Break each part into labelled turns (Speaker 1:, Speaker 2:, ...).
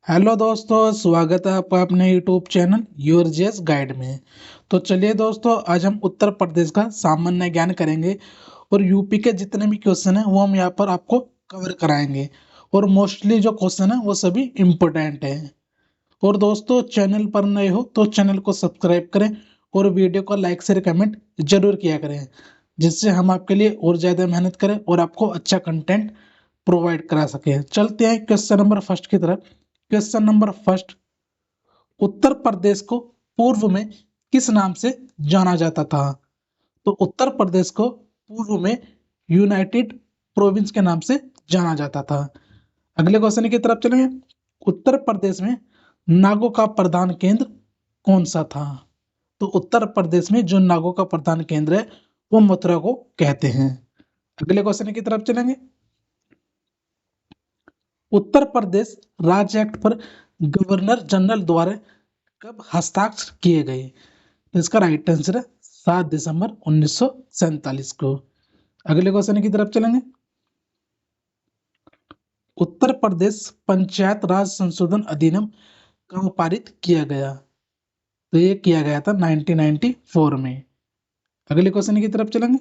Speaker 1: Hello दोस्तों, स्वागत है आपका अपने यूट्यूब चैनल योर जेस गाइड में। तो चलिए दोस्तों, आज हम उत्तर प्रदेश का सामान्य ज्ञान करेंगे और यूपी के जितने भी क्वेश्चन हैं वो हम यहाँ पर आपको कवर कराएंगे। और मोस्टली जो क्वेश्चन है वो सभी इम्पोर्टेंट हैं। और दोस्तों, चैनल पर नए हो तो चैनल को सब्सक्राइब करें और वीडियो को लाइक शेयर कमेंट जरूर किया करें, जिससे हम आपके लिए और ज़्यादा मेहनत करें और आपको अच्छा कंटेंट प्रोवाइड करा सकें। चलते हैं क्वेश्चन नंबर फर्स्ट की तरफ। Question number first, Uttar Pradesh को पूर्व में किस नाम से जाना जाता था? तो उत्तर प्रदेश को पूर्व में यूनाइटेड प्रोविंस के नाम से जाना जाता था। अगले क्वेश्चन की तरफ चलेंगे। उत्तर प्रदेश में नागों का प्रधान केंद्र कौन सा था? तो उत्तर प्रदेश में जो नागों का प्रधान केंद्र है वो मथुरा को कहते हैं। अगले क्वेश्चन की तरफ चलेंगे। उत्तर प्रदेश राज्य एक्ट पर गवर्नर जनरल द्वारा कब हस्ताक्षर किए गए? तो इसका राइट आंसर है 7 दिसंबर 1947 को। अगले क्वेश्चन की तरफ चलेंगे। उत्तर प्रदेश पंचायत राज संशोधन अधिनियम कब पारित किया गया? तो ये किया गया था 1994 में। अगले क्वेश्चन की तरफ चलेंगे।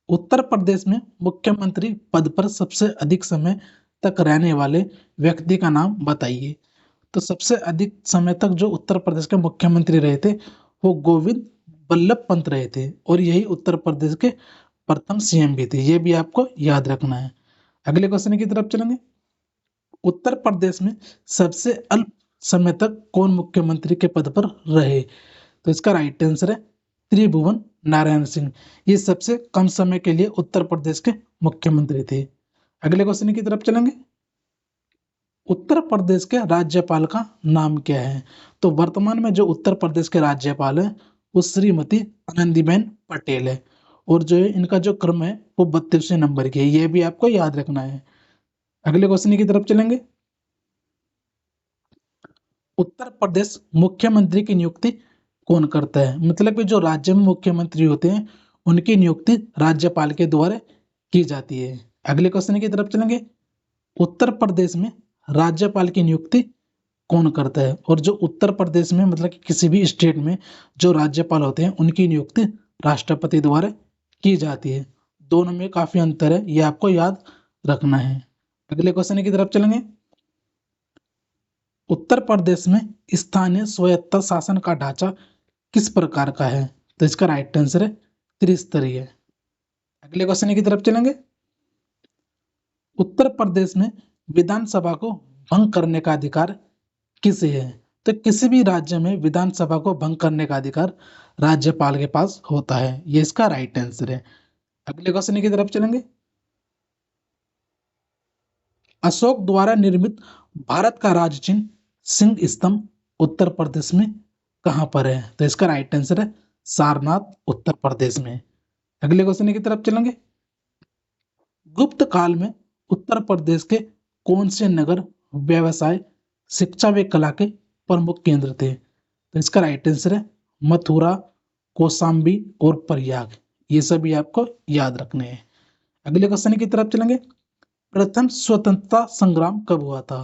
Speaker 1: उत्तर प्रदेश में मुख्यमंत्री पद पर सबसे अधिक समय तक रहने वाले व्यक्ति का नाम बताइए। तो सबसे अधिक समय तक जो उत्तर प्रदेश के मुख्यमंत्री रहे थे वो गोविंद बल्लभ पंत रहे थे, और यही उत्तर प्रदेश के प्रथम सीएम भी थे। ये भी आपको याद रखना है। अगले क्वेश्चन की तरफ चलेंगे। उत्तर प्रदेश में सबसे अल्प समय तक कौन मुख्यमंत्री के पद पर रहे? तो इसका राइट आंसर है त्रिभुवन नारायण सिंह। ये सबसे कम समय के लिए उत्तर प्रदेश के मुख्यमंत्री थे। अगले क्वेश्चन की तरफ चलेंगे। उत्तर प्रदेश के राज्यपाल का नाम क्या है? तो वर्तमान में जो उत्तर प्रदेश के राज्यपाल है वो श्रीमती आनंदीबेन पटेल है, और जो है इनका जो क्रम है वो 32वें नंबर की है। ये भी आपको याद रखना है। अगले क्वेश्चन की तरफ चलेंगे। उत्तर प्रदेश मुख्यमंत्री की नियुक्ति कौन करता है? मतलब कि जो राज्य में मुख्यमंत्री होते हैं उनकी नियुक्ति राज्यपाल के द्वारा की जाती है। अगले क्वेश्चन की तरफ चलेंगे। उत्तर प्रदेश में राज्यपाल की नियुक्ति कौन करता है? और जो उत्तर प्रदेश में मतलब कि किसी भी स्टेट में जो राज्यपाल होते हैं उनकी नियुक्ति राष्ट्रपति द्वारा की जाती है। दोनों में काफी अंतर है, ये आपको याद रखना है। अगले क्वेश्चन की तरफ चलेंगे। उत्तर प्रदेश में स्थानीय स्वायत्त शासन का ढांचा किस प्रकार का है? तो इसका राइट आंसर है त्रिस्तरीय। अगले क्वेश्चन की तरफ चलेंगे। उत्तर प्रदेश में विधानसभा को भंग करने का अधिकार किसे है? तो किसी भी राज्य में विधानसभा को भंग करने का अधिकार राज्यपाल के पास होता है। ये इसका राइट आंसर है। अगले क्वेश्चन की तरफ चलेंगे। अशोक द्वारा निर्मित भारत का राज चिन्ह सिंह स्तंभ उत्तर प्रदेश में कहां पर है? तो इसका राइट आंसर है सारनाथ, उत्तर प्रदेश में। अगले क्वेश्चन की तरफ चलेंगे। गुप्त काल में उत्तर प्रदेश के कौन से नगर व्यवसाय, शिक्षा व कला के प्रमुख केंद्र थे? तो इसका राइट आंसर है मथुरा, कौशाम्बी और प्रयाग। ये सभी आपको याद रखने हैं। अगले क्वेश्चन की तरफ चलेंगे। प्रथम स्वतंत्रता संग्राम कब हुआ था?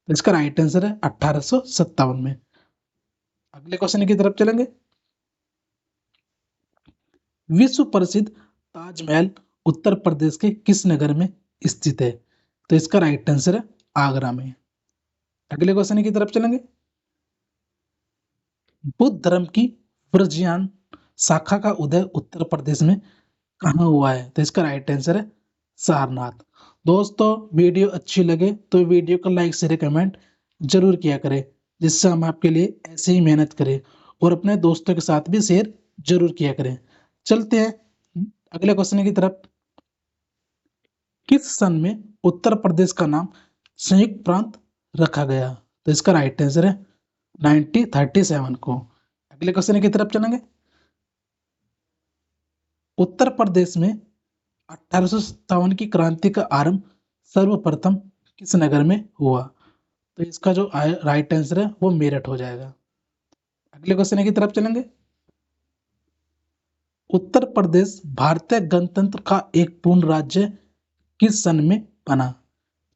Speaker 1: तो इसका राइट आंसर है 1857 में। अगले क्वेश्चन की तरफ चलेंगे। विश्व प्रसिद्ध ताजमहल उत्तर प्रदेश के किस नगर में स्थित है? तो इसका राइट आंसर है आगरा में। अगले क्वेश्चन की तरफ चलेंगे। बुद्ध धर्म की व्रजयान शाखा का उदय उत्तर प्रदेश में कहाँ हुआ है? तो इसका राइट आंसर है सारनाथ। दोस्तों, वीडियो अच्छी लगे तो वीडियो को लाइक शेयर कमेंट जरूर किया करें, जिससे हम आपके लिए ऐसे ही मेहनत करें, और अपने दोस्तों के साथ भी शेयर जरूर किया करें। चलते हैं अगले क्वेश्चन की तरफ। किस सन में उत्तर प्रदेश का नाम संयुक्त प्रांत रखा गया? तो इसका राइट आंसर है 1937 को। अगले क्वेश्चन की तरफ चलेंगे। उत्तर प्रदेश में 1857 की क्रांति का आरंभ सर्वप्रथम किस नगर में हुआ? तो इसका जो राइट आंसर है वो मेरठ हो जाएगा। अगले क्वेश्चन की तरफ चलेंगे। उत्तर प्रदेश भारतीय गणतंत्र का एक पूर्ण राज्य किस सन में बना?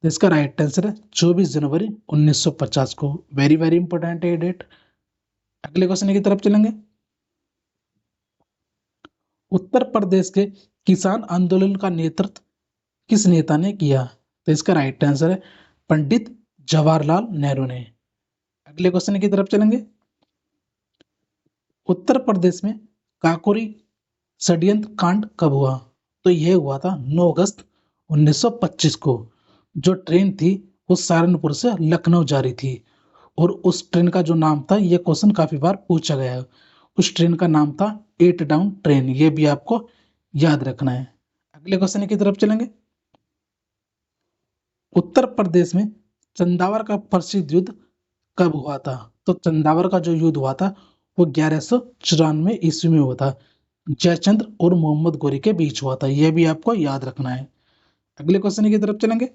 Speaker 1: तो इसका राइट आंसर है 24 जनवरी 1950 को। वेरी वेरी इंपॉर्टेंट है ये डेट। अगले क्वेश्चन की तरफ चलेंगे। उत्तर प्रदेश के किसान आंदोलन का नेतृत्व किस नेता ने किया? तो इसका राइट आंसर है पंडित जवाहरलाल नेहरू ने। अगले क्वेश्चन की तरफ चलेंगे। उत्तर प्रदेश में काकोरी षड्यंत्र कांड कब हुआ? तो यह हुआ था 9 अगस्त 1925 को। जो ट्रेन थी वो सहारनपुर से लखनऊ जा रही थी और उस ट्रेन का जो नाम था, ये क्वेश्चन काफी बार पूछा गया है। उस ट्रेन का नाम था 8 डाउन ट्रेन। ये भी आपको याद रखना है। अगले क्वेश्चन की तरफ चलेंगे। उत्तर प्रदेश में चंदावर का प्रसिद्ध युद्ध कब हुआ था? तो चंदावर का जो युद्ध हुआ था वो 1194 ईस्वी में हुआ था। जयचंद्र और मोहम्मद गोरी के बीच हुआ था। यह भी आपको याद रखना है। अगले क्वेश्चन की तरफ चलेंगे।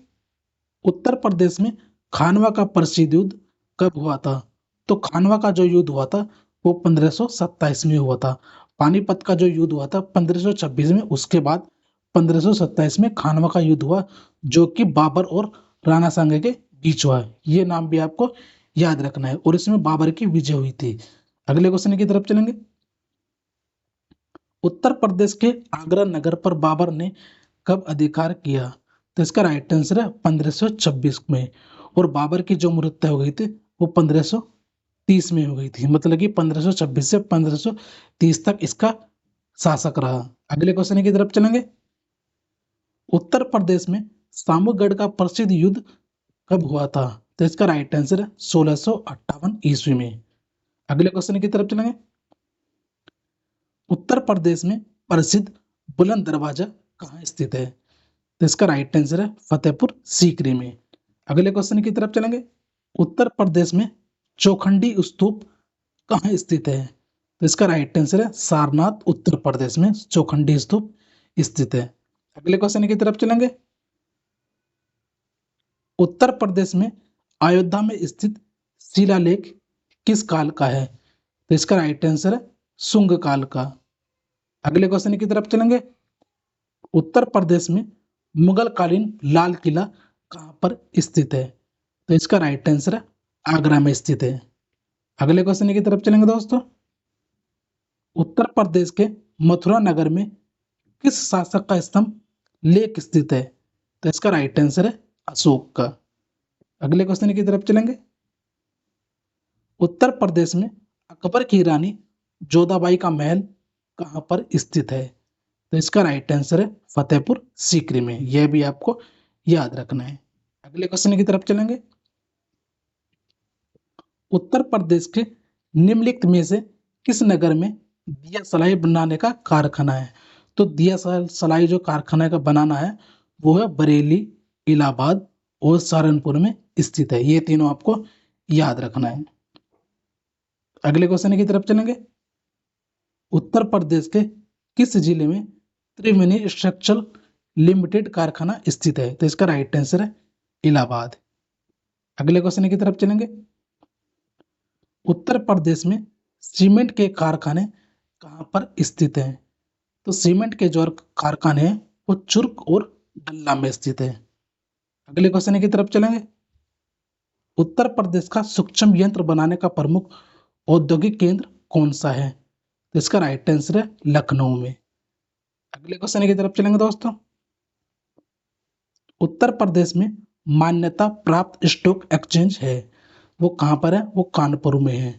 Speaker 1: उत्तर प्रदेश में खानवा का प्रसिद्ध युद्ध कब हुआ था? तो खानवा का जो युद्ध हुआ था वो 1527 में हुआ था। पानीपत का जो युद्ध हुआ था 1526 में। उसके बाद 1527 में खानवा का युद्ध हुआ, जो कि बाबर और राणा सांगे के बीच हुआ। ये नाम भी आपको याद रखना है और इसमें बाबर की विजय हुई थी। अगले क्वेश्चन की तरफ चलेंगे। उत्तर प्रदेश के आगरा नगर पर बाबर ने कब अधिकार किया? तो इसका राइट आंसर है 1526 में। और बाबर की जो मृत्यु हो गई थी वो 1530 में हो गई थी। मतलब कि 1526 से 1530 तक इसका शासक रहा। अगले क्वेश्चन की तरफ चलेंगे। उत्तर प्रदेश में सामूगढ़ का प्रसिद्ध युद्ध कब हुआ था? तो इसका राइट आंसर है 1658 ईस्वी में। अगले क्वेश्चन की तरफ चलेंगे। उत्तर प्रदेश में प्रसिद्ध बुलंद दरवाजा कहाँ स्थित है? तो इसका राइट आंसर है फतेहपुर सीकरी में। अगले क्वेश्चन की तरफ चलेंगे। उत्तर प्रदेश में चौखंडी स्तूप कहाँ स्थित है? तो इसका राइट आंसर है सारनाथ। उत्तर प्रदेश में चौखंडी स्तूप स्थित है। अगले क्वेश्चन की तरफ चलेंगे। उत्तर प्रदेश में अयोध्या में स्थित शिलालेख किस काल का है? तो इसका राइट आंसर है शुंग काल का। अगले क्वेश्चन की तरफ चलेंगे। उत्तर प्रदेश में मुगल कालीन लाल किला कहाँ पर स्थित है? तो इसका राइट आंसर है आगरा में स्थित है। अगले क्वेश्चन की तरफ चलेंगे दोस्तों। उत्तर प्रदेश के मथुरा नगर में किस शासक का स्तंभ लेख स्थित है? तो इसका राइट आंसर है अशोक का। अगले क्वेश्चन की तरफ चलेंगे। उत्तर प्रदेश में अकबर की रानी जोधाबाई का महल कहाँ पर स्थित है? तो इसका राइट आंसर है फतेहपुर सीकरी में। यह भी आपको याद रखना है। अगले क्वेश्चन की तरफ चलेंगे। उत्तर प्रदेश के निम्नलिखित में से किस नगर में दिया सलाई बनाने का कारखाना है? तो दिया सलाई जो कारखाना का बनाना है वो है बरेली, इलाहाबाद और सहारनपुर में स्थित है। ये तीनों आपको याद रखना है। अगले क्वेश्चन की तरफ चलेंगे। उत्तर प्रदेश के किस जिले में त्रिवेणी स्ट्रक्चरल लिमिटेड कारखाना स्थित है? तो इसका राइट आंसर है इलाहाबाद। अगले क्वेश्चन की तरफ चलेंगे। उत्तर प्रदेश में सीमेंट के कारखाने कहाँ पर स्थित हैं? तो सीमेंट के जो कारखाने हैं वो चुर्क और डल्ला में स्थित है। अगले क्वेश्चन की तरफ चलेंगे। उत्तर प्रदेश का सूक्ष्म यंत्र बनाने का प्रमुख औद्योगिक केंद्र कौन सा है? तो इसका राइट आंसर है लखनऊ में। अगले क्वेश्चन की तरफ चलेंगे दोस्तों। उत्तर प्रदेश में मान्यता प्राप्त स्टॉक एक्सचेंज है वो कहाँ पर है? वो कानपुर में है।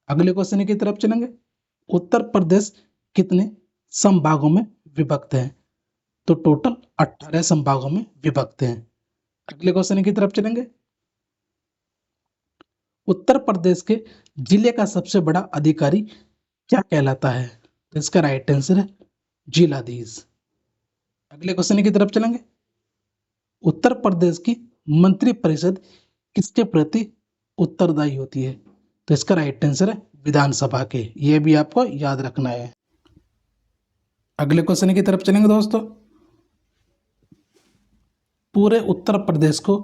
Speaker 1: अगले क्वेश्चन की तरफ चलेंगे। उत्तर प्रदेश कितने संभागों में विभक्त है? तो टोटल 18 संभागों में विभक्त है। अगले क्वेश्चन की तरफ चलेंगे। उत्तर प्रदेश के जिले का सबसे बड़ा अधिकारी क्या कहलाता है? तो इसका राइट आंसर है जिलाधीश। अगले क्वेश्चन की तरफ चलेंगे। उत्तर प्रदेश की मंत्रिपरिषद किसके प्रति उत्तरदायी होती है? तो इसका राइट आंसर है विधानसभा के। यह भी आपको याद रखना है। अगले क्वेश्चन की तरफ चलेंगे दोस्तों। पूरे उत्तर प्रदेश को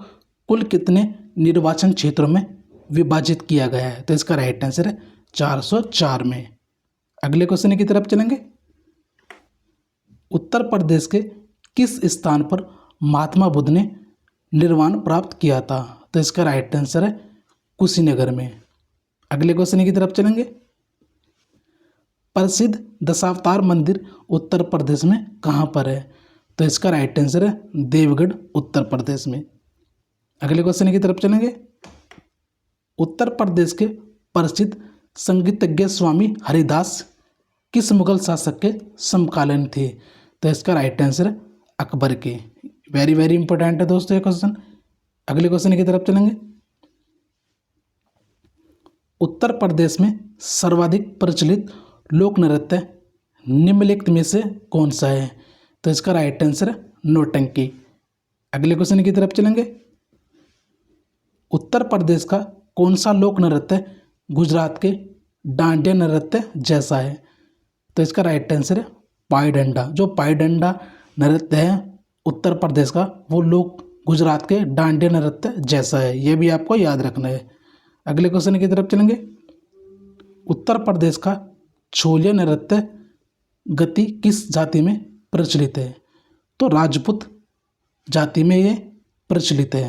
Speaker 1: कुल कितने निर्वाचन क्षेत्रों में विभाजित किया गया है? तो इसका राइट आंसर है 404 में। अगले क्वेश्चन की तरफ चलेंगे। उत्तर प्रदेश के किस स्थान पर महात्मा बुद्ध ने निर्वाण प्राप्त किया था? तो इसका राइट आंसर है कुशीनगर में। अगले क्वेश्चन की तरफ चलेंगे। प्रसिद्ध दशावतार मंदिर उत्तर प्रदेश में कहाँ पर है? तो इसका राइट आंसर है देवगढ़, उत्तर प्रदेश में। अगले क्वेश्चन की तरफ चलेंगे। उत्तर प्रदेश के प्रसिद्ध संगीतज्ञ स्वामी हरिदास किस मुगल शासक के समकालीन थे? तो इसका राइट आंसर है अकबर के। वेरी वेरी इंपॉर्टेंट है दोस्तों ये क्वेश्चन। अगले क्वेश्चन की तरफ चलेंगे। उत्तर प्रदेश में सर्वाधिक प्रचलित लोक नृत्य निम्नलिखित में से कौन सा है? तो इसका राइट आंसर है नौटंकी। अगले क्वेश्चन की तरफ चलेंगे। उत्तर प्रदेश का कौन सा लोक नृत्य गुजरात के डांडिया नृत्य जैसा है? तो इसका राइट आंसर है पाई डंडा। जो पाई डंडा नृत्य है उत्तर प्रदेश का, वो लोग गुजरात के डांडिया नृत्य जैसा है। यह भी आपको याद रखना है। अगले क्वेश्चन की तरफ चलेंगे। उत्तर प्रदेश का छोलिया नृत्य गति किस जाति में प्रचलित है? तो राजपूत जाति में ये प्रचलित है।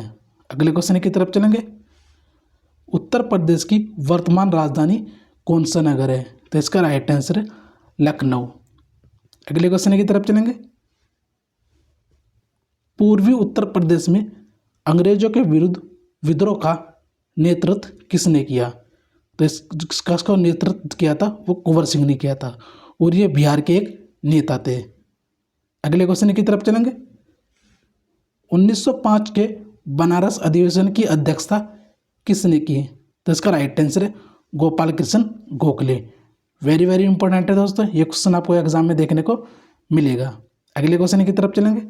Speaker 1: अगले क्वेश्चन की तरफ चलेंगे। उत्तर प्रदेश की वर्तमान राजधानी कौन सा नगर है? तो इसका राइट आंसर है लखनऊ। अगले क्वेश्चन की तरफ चलेंगे। पूर्वी उत्तर प्रदेश में अंग्रेजों के विरुद्ध विद्रोह का नेतृत्व किसने किया? तो इसका नेतृत्व किया था वो कुंवर सिंह ने किया था, और ये बिहार के एक नेता थे। अगले क्वेश्चन की तरफ चलेंगे। 1905 के बनारस अधिवेशन की अध्यक्षता किसने की? तो इसका राइट आंसर है Gopal Krishna Gokhale. Very very important है दोस्तों, ये क्वेश्चन आपको एग्जाम में देखने को मिलेगा। अगले क्वेश्चन की तरफ चलेंगे।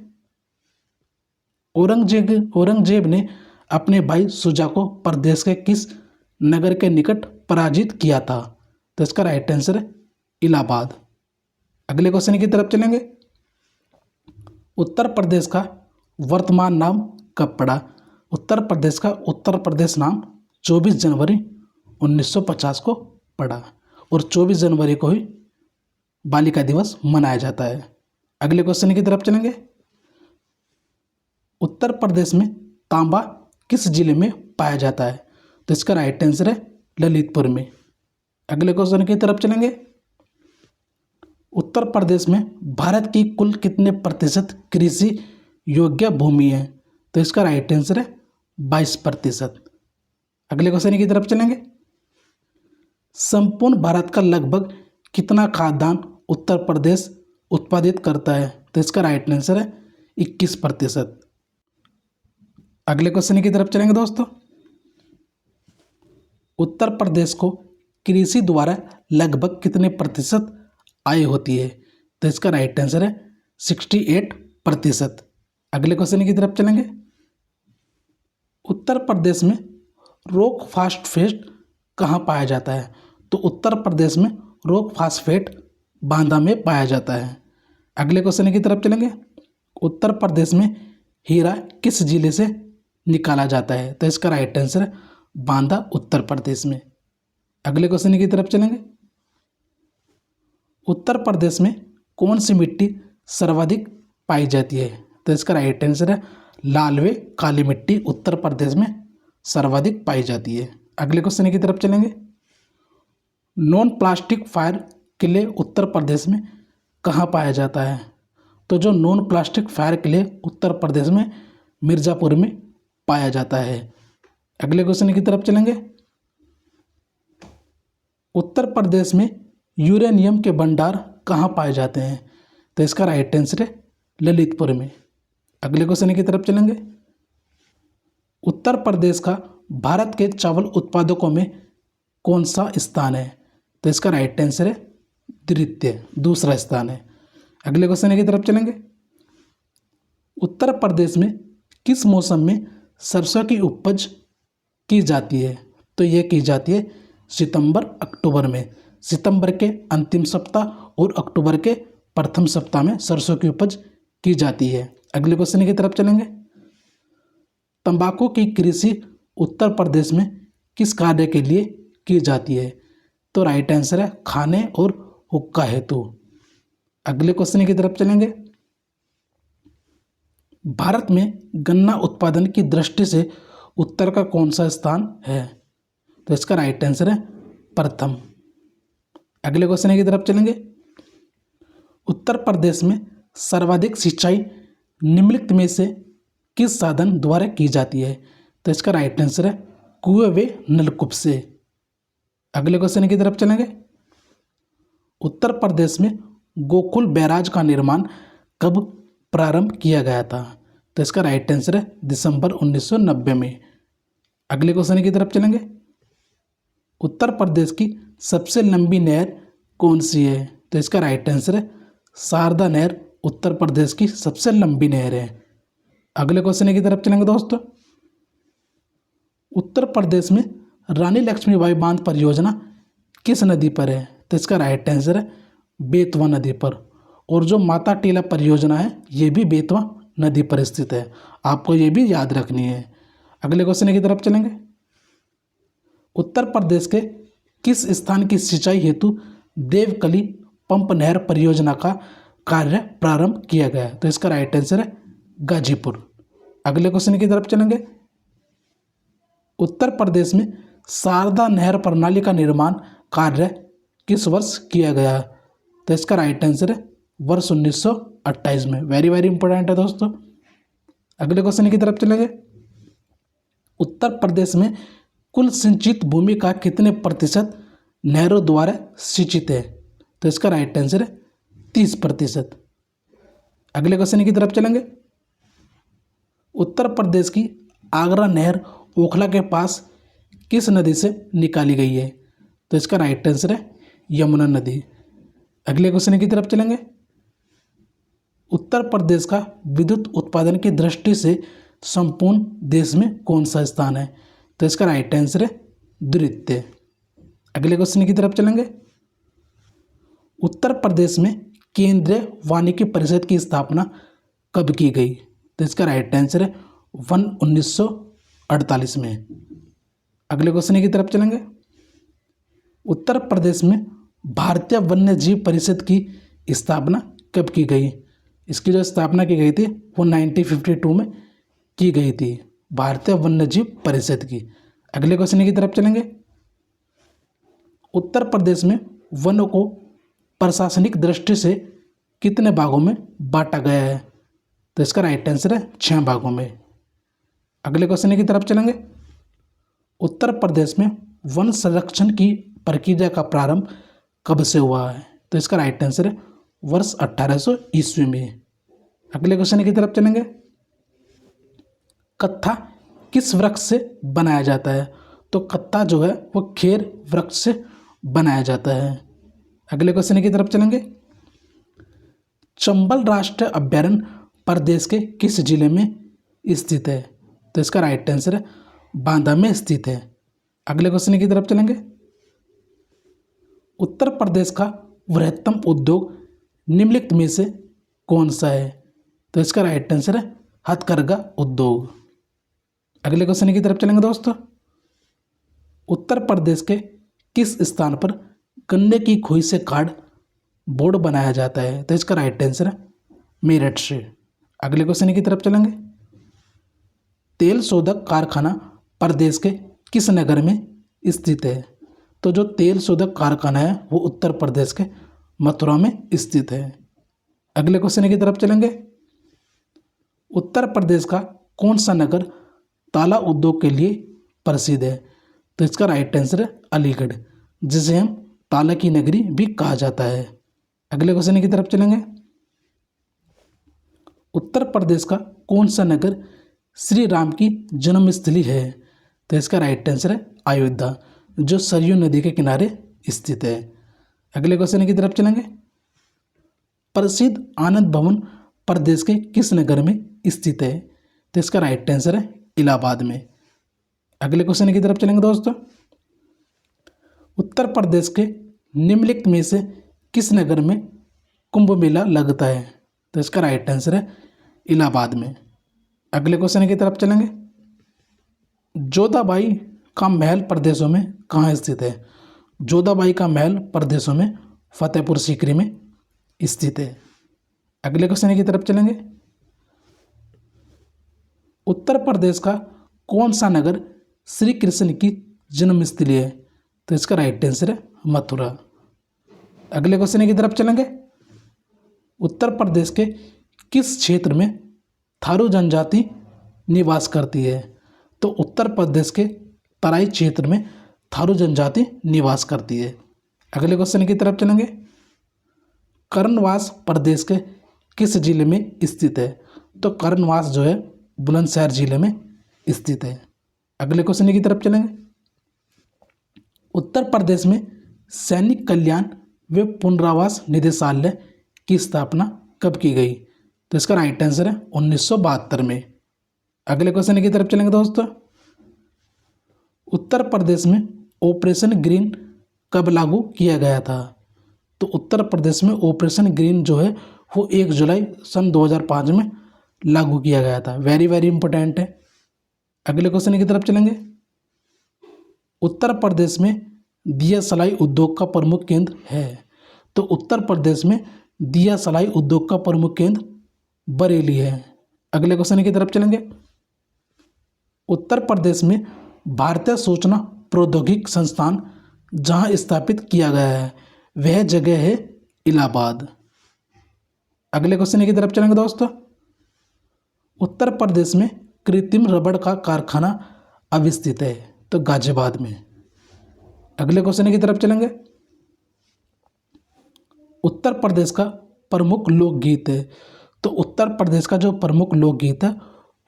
Speaker 1: औरंगजेब ने अपने भाई शुजा को प्रदेश के किस नगर के निकट पराजित किया था? तो इसका राइट आंसर है इलाहाबाद। अगले क्वेश्चन की तरफ चलेंगे। उत्तर प्रदेश का वर्तमान नाम कब पड़ा? उत्तर प्रदेश का उत्तर प्रदेश नाम 24 जनवरी 1950 को पड़ा, और 24 जनवरी को ही बालिका दिवस मनाया जाता है। अगले क्वेश्चन की तरफ चलेंगे। उत्तर प्रदेश में तांबा किस जिले में पाया जाता है? तो इसका राइट आंसर है ललितपुर में। अगले क्वेश्चन की तरफ चलेंगे। उत्तर प्रदेश में भारत की कुल कितने प्रतिशत कृषि योग्य भूमि है? तो इसका राइट आंसर है 22%। अगले क्वेश्चन की तरफ चलेंगे। संपूर्ण भारत का लगभग कितना खाद्यान्न उत्तर प्रदेश उत्पादित करता है? तो इसका राइट आंसर है 21%। अगले क्वेश्चन की तरफ चलेंगे दोस्तों। उत्तर प्रदेश को कृषि द्वारा लगभग कितने प्रतिशत आय होती है? तो इसका राइट आंसर है 68%। अगले क्वेश्चन की तरफ चलेंगे। उत्तर प्रदेश में रॉक फास्फेट कहाँ पाया जाता है? तो उत्तर प्रदेश में रॉक फास्फेट बांदा में पाया जाता है। अगले क्वेश्चन की तरफ चलेंगे। उत्तर प्रदेश में हीरा किस जिले से निकाला जाता है? तो इसका राइट आंसर है बांदा, उत्तर प्रदेश में। अगले क्वेश्चन की तरफ चलेंगे। उत्तर प्रदेश में कौन सी मिट्टी सर्वाधिक पाई जाती है? तो इसका राइट आंसर है लाल व काली मिट्टी उत्तर प्रदेश में सर्वाधिक पाई जाती है। अगले क्वेश्चन की तरफ चलेंगे। Non plastic fire clay Uttar Pradesh में कहाँ पाया जाता है? तो जो non plastic fire clay Uttar Pradesh में मिर्ज़ापुर में पाया जाता है। अगले क्वेश्चन की तरफ चलेंगे। उत्तर प्रदेश में यूरेनियम के भंडार कहाँ पाए जाते हैं? तो इसका राइट आंसर है ललितपुर में। अगले क्वेश्चन की तरफ चलेंगे। उत्तर प्रदेश का भारत के चावल उत्पादकों में कौन सा स्थान है? तो इसका राइट आंसर है द्वितीय, दूसरा स्थान है। अगले क्वेश्चन की तरफ चलेंगे। उत्तर प्रदेश में किस मौसम में सरसों की उपज की जाती है? तो ये की जाती है सितंबर अक्टूबर में। सितंबर के अंतिम सप्ताह और अक्टूबर के प्रथम सप्ताह में सरसों की उपज की जाती है। अगले क्वेश्चन की तरफ चलेंगे। तंबाकू की कृषि उत्तर प्रदेश में किस कार्य के लिए की जाती है? तो राइट आंसर है खाने और हुक्का हेतु। अगले क्वेश्चन की तरफ चलेंगे। भारत में गन्ना उत्पादन की दृष्टि से उत्तर का कौन सा स्थान है? तो इसका राइट आंसर है प्रथम। अगले क्वेश्चन की तरफ चलेंगे। उत्तर प्रदेश में सर्वाधिक सिंचाई निम्नलिखित में से किस साधन द्वारा की जाती है? तो इसका राइट आंसर है कुएं व नलकूप से। अगले क्वेश्चन की तरफ चलेंगे। उत्तर प्रदेश में गोकुल बैराज का निर्माण कब प्रारंभ किया गया था? तो इसका राइट आंसर है दिसंबर 1990 में। अगले क्वेश्चन की तरफ चलेंगे। उत्तर प्रदेश की सबसे लंबी नहर कौन सी है? तो इसका राइट आंसर है शारदा नहर उत्तर प्रदेश की सबसे लंबी नहर है। अगले क्वेश्चन की तरफ चलेंगे दोस्तों। उत्तर प्रदेश में रानी लक्ष्मीबाई बांध परियोजना किस नदी पर है? तो इसका राइट आंसर है बेतवा नदी पर। और जो माता टीला परियोजना है ये भी बेतवा नदी पर स्थित है, आपको ये भी याद रखनी है। अगले क्वेश्चन की तरफ चलेंगे। उत्तर प्रदेश के किस स्थान की सिंचाई हेतु देवकली पंप नहर परियोजना का कार्य प्रारंभ किया गया? तो इसका राइट आंसर है गाजीपुर। अगले क्वेश्चन की तरफ चलेंगे। उत्तर प्रदेश में शारदा नहर प्रणाली का निर्माण कार्य किस वर्ष किया गया? तो इसका राइट आंसर है वर्ष 1928 में। वेरी वेरी इंपॉर्टेंट है दोस्तों। अगले क्वेश्चन की तरफ चलेंगे। उत्तर प्रदेश में कुल सिंचित भूमि का कितने प्रतिशत नहरों द्वारा सिंचित है? तो इसका राइट आंसर है 30%। अगले क्वेश्चन की तरफ चलेंगे। उत्तर प्रदेश की आगरा नहर ओखला के पास किस नदी से निकाली गई है? तो इसका राइट आंसर है यमुना नदी। अगले क्वेश्चन की तरफ चलेंगे। उत्तर प्रदेश का विद्युत उत्पादन की दृष्टि से संपूर्ण देश में कौन सा स्थान है? तो इसका राइट आंसर है द्वितीय। अगले क्वेश्चन की तरफ चलेंगे। उत्तर प्रदेश में केंद्रीय वानिकी परिषद की स्थापना कब की गई? तो इसका राइट आंसर है 1948 में। अगले क्वेश्चन की तरफ चलेंगे। उत्तर प्रदेश में भारतीय वन्य जीव परिषद की स्थापना कब की गई? इसकी जो स्थापना की गई थी वो 1952 में की गई थी, भारतीय वन्य जीव परिषद की। अगले क्वेश्चन की तरफ चलेंगे। उत्तर प्रदेश में वनों को प्रशासनिक दृष्टि से कितने भागों में बांटा गया है? तो इसका राइट आंसर है 6 भागों में। अगले क्वेश्चन की तरफ चलेंगे। उत्तर प्रदेश में वन संरक्षण की प्रक्रिया का प्रारंभ कब से हुआ है? तो इसका राइट आंसर है वर्ष 1800 ईस्वी में। अगले क्वेश्चन की तरफ चलेंगे। कत्था किस वृक्ष से बनाया जाता है? तो कत्था जो है वो खेर वृक्ष से बनाया जाता है। अगले क्वेश्चन की तरफ चलेंगे। चंबल राष्ट्रीय अभयारण्य प्रदेश के किस जिले में स्थित है? तो इसका राइट आंसर है बांदा में स्थित है। अगले क्वेश्चन की तरफ चलेंगे। उत्तर प्रदेश का वृहत्तम उद्योग निम्नलिखित में से कौन सा है? तो इसका राइट आंसर है हथकरघा उद्योग। अगले क्वेश्चन की तरफ चलेंगे दोस्तों। उत्तर प्रदेश के किस स्थान पर गन्ने की खोई से कार्ड बोर्ड बनाया जाता है? तो इसका राइट आंसर है मेरठ से। अगले क्वेश्चन की तरफ चलेंगे। तेल शोधक कारखाना प्रदेश के किस नगर में स्थित है? तो जो तेल शोधक कारखाना है वो उत्तर प्रदेश के मथुरा में स्थित है। अगले क्वेश्चन की तरफ चलेंगे। उत्तर प्रदेश का कौन सा नगर ताला उद्योग के लिए प्रसिद्ध है? तो इसका राइट आंसर है अलीगढ़, जिसे हम ताला की नगरी भी कहा जाता है। अगले क्वेश्चन की तरफ चलेंगे। उत्तर प्रदेश का कौन सा नगर श्री राम की जन्मस्थली है? तो इसका राइट आंसर है अयोध्या, जो सरयू नदी के किनारे स्थित है। अगले क्वेश्चन की तरफ चलेंगे। प्रसिद्ध आनंद भवन प्रदेश के किस नगर में स्थित है? तो इसका राइट आंसर है इलाहाबाद में। अगले क्वेश्चन की तरफ चलेंगे दोस्तों। उत्तर प्रदेश के निम्नलिखित में से किस नगर में कुंभ मेला लगता है? तो इसका राइट आंसर है इलाहाबाद में। अगले क्वेश्चन की तरफ चलेंगे। जोधाबाई का महल प्रदेशों में कहाँ स्थित है? जोधाबाई का महल प्रदेशों में फतेहपुर सीकरी में स्थित है। अगले क्वेश्चन की तरफ चलेंगे। उत्तर प्रदेश का कौन सा नगर श्री कृष्ण की जन्मस्थली है? तो इसका राइट आंसर है मथुरा। अगले क्वेश्चन की तरफ चलेंगे। उत्तर प्रदेश के किस क्षेत्र में थारू जनजाति निवास करती है? तो उत्तर प्रदेश के तराई क्षेत्र में थारू जनजाति निवास करती है। अगले क्वेश्चन की तरफ चलेंगे। कर्णवास प्रदेश के किस जिले में स्थित है? तो कर्णवास जो है बुलंदशहर जिले में स्थित है। अगले क्वेश्चन की तरफ चलेंगे। उत्तर प्रदेश में सैनिक कल्याण व पुनरावास निदेशालय की स्थापना कब की गई? तो इसका राइट आंसर है 1972 में। अगले क्वेश्चन की तरफ चलेंगे दोस्तों। उत्तर प्रदेश में ऑपरेशन ग्रीन कब लागू किया गया था? तो उत्तर प्रदेश में ऑपरेशन ग्रीन जो है वो 1 जुलाई सन 2005 में लागू किया गया था। वेरी वेरी इंपॉर्टेंट है। अगले क्वेश्चन की तरफ चलेंगे। उत्तर प्रदेश में दिया सलाई उद्योग का प्रमुख केंद्र है। तो उत्तर प्रदेश में दिया सलाई उद्योग का प्रमुख केंद्र बरेली है। अगले क्वेश्चन की तरफ चलेंगे। उत्तर प्रदेश में भारतीय सूचना प्रौद्योगिकी संस्थान जहां स्थापित किया गया है वह जगह है इलाहाबाद। अगले क्वेश्चन की तरफ चलेंगे दोस्तों। उत्तर प्रदेश में कृत्रिम रबड़ का कारखाना अवस्थित है। तो गाजियाबाद में। अगले क्वेश्चन की तरफ चलेंगे। उत्तर प्रदेश का प्रमुख लोकगीत है। तो उत्तर प्रदेश का जो प्रमुख लोकगीत है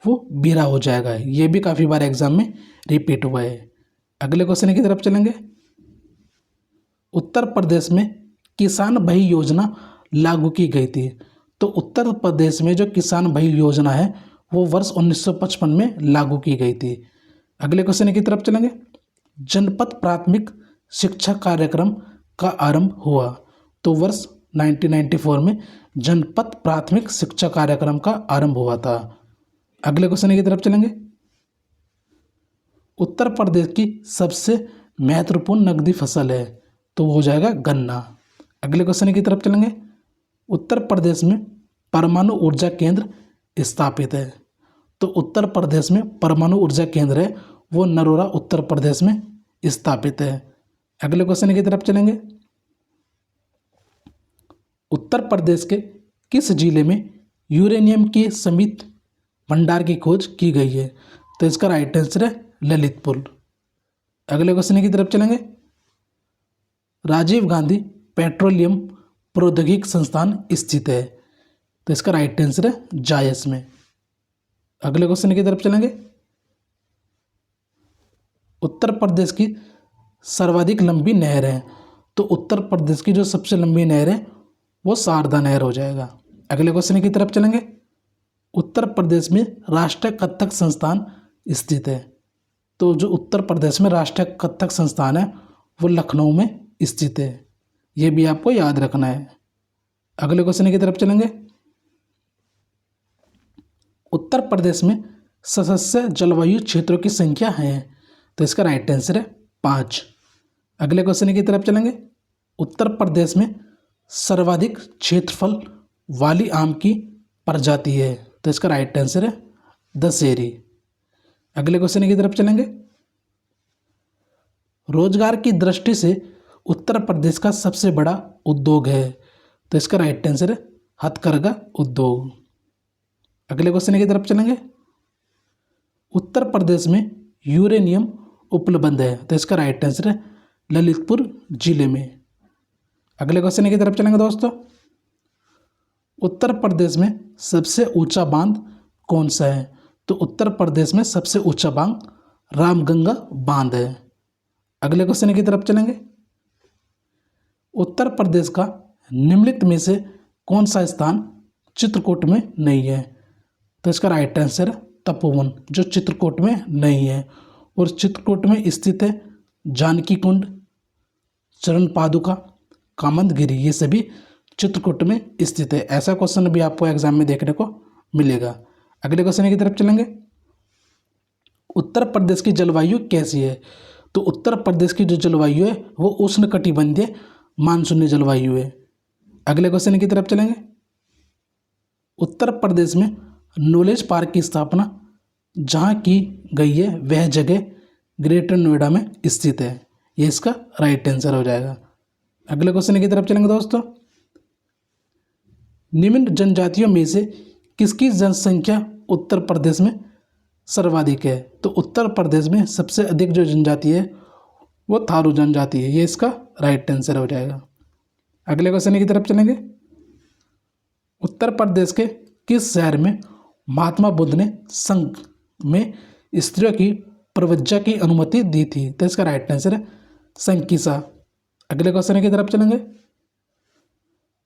Speaker 1: वो बीरा हो जाएगा। ये भी काफ़ी बार एग्जाम में रिपीट हुआ है। अगले क्वेश्चन की तरफ चलेंगे। उत्तर प्रदेश में किसान भाई योजना लागू की गई थी। तो उत्तर प्रदेश में जो किसान भाई योजना है वो वर्ष 1955 में लागू की गई थी। अगले क्वेश्चन की तरफ चलेंगे। जनपद प्राथमिक शिक्षा कार्यक्रम का आरंभ हुआ। तो वर्ष 1994 में जनपद प्राथमिक शिक्षा कार्यक्रम का आरंभ हुआ था। अगले क्वेश्चन की तरफ चलेंगे। उत्तर प्रदेश की सबसे महत्वपूर्ण नकदी फसल है। तो वो हो जाएगा गन्ना। अगले क्वेश्चन की तरफ चलेंगे। उत्तर प्रदेश में परमाणु ऊर्जा केंद्र स्थापित है। तो उत्तर प्रदेश में परमाणु ऊर्जा केंद्र है वो नरोरा उत्तर प्रदेश में स्थापित है। अगले क्वेश्चन की तरफ चलेंगे। उत्तर प्रदेश के किस जिले में यूरेनियम के सीमित भंडार की खोज की गई है? तो इसका राइट आंसर है ललितपुर। अगले क्वेश्चन की तरफ चलेंगे। राजीव गांधी पेट्रोलियम प्रौद्योगिकी संस्थान स्थित है। तो इसका राइट आंसर है जायस में। अगले क्वेश्चन की तरफ चलेंगे। उत्तर प्रदेश की सर्वाधिक लंबी नहर है। तो उत्तर प्रदेश की जो सबसे लंबी नहर है वो शारदा नहर हो जाएगा। अगले क्वेश्चन की तरफ चलेंगे। उत्तर प्रदेश में राष्ट्रीय कथक संस्थान स्थित है। तो जो उत्तर प्रदेश में राष्ट्रीय कथक संस्थान है वो लखनऊ में स्थित है। ये भी आपको याद रखना है। अगले क्वेश्चन की तरफ चलेंगे। उत्तर प्रदेश में सदस्य जलवायु क्षेत्रों की संख्या है। तो इसका राइट आंसर है 5। अगले क्वेश्चन की तरफ चलेंगे। उत्तर प्रदेश में सर्वाधिक क्षेत्रफल वाली आम की प्रजाति है। तो इसका राइट आंसर है दशहरी। अगले क्वेश्चन की तरफ चलेंगे। रोजगार की दृष्टि से उत्तर प्रदेश का सबसे बड़ा उद्योग है। तो इसका राइट आंसर है हथकरघा उद्योग। अगले क्वेश्चन की तरफ चलेंगे। उत्तर प्रदेश में यूरेनियम उपलब्ध है। तो इसका राइट आंसर है ललितपुर जिले में। अगले क्वेश्चन की तरफ चलेंगे दोस्तों। उत्तर प्रदेश में सबसे ऊंचा बांध कौन सा है? तो उत्तर प्रदेश में सबसे ऊंचा बांध रामगंगा बांध है। अगले क्वेश्चन की तरफ चलेंगे। उत्तर प्रदेश का निम्नलिखित में से कौन सा स्थान चित्रकूट में नहीं है? तो इसका राइट आंसर है तपोवन, जो चित्रकूट में नहीं है। और चित्रकूट में स्थित है जानकी कुंड, चरण पादुका, कामदगिरी, ये सभी चित्रकूट में स्थित है। ऐसा क्वेश्चन भी आपको एग्जाम में देखने को मिलेगा। अगले क्वेश्चन की तरफ चलेंगे। उत्तर प्रदेश की जलवायु कैसी है? तो उत्तर प्रदेश की जो जलवायु है वो उष्णकटिबंधीय मानसूनी जलवायु है। अगले क्वेश्चन की तरफ चलेंगे। उत्तर प्रदेश में नॉलेज पार्क की स्थापना जहाँ की गई है वह जगह ग्रेटर नोएडा में स्थित है। ये इसका राइट आंसर हो जाएगा। अगले क्वेश्चन की तरफ चलेंगे दोस्तों। निम्न जनजातियों में से किसकी जनसंख्या उत्तर प्रदेश में सर्वाधिक है? तो उत्तर प्रदेश में सबसे अधिक जो जनजाति है वो थारू जनजाति है। ये इसका राइट आंसर हो जाएगा। अगले क्वेश्चन की तरफ चलेंगे। उत्तर प्रदेश के किस शहर में महात्मा बुद्ध ने संघ में स्त्रियों की प्रवज्जा की अनुमति दी थी? तो इसका राइट आंसर है संकीसा। अगले क्वेश्चन की तरफ चलेंगे।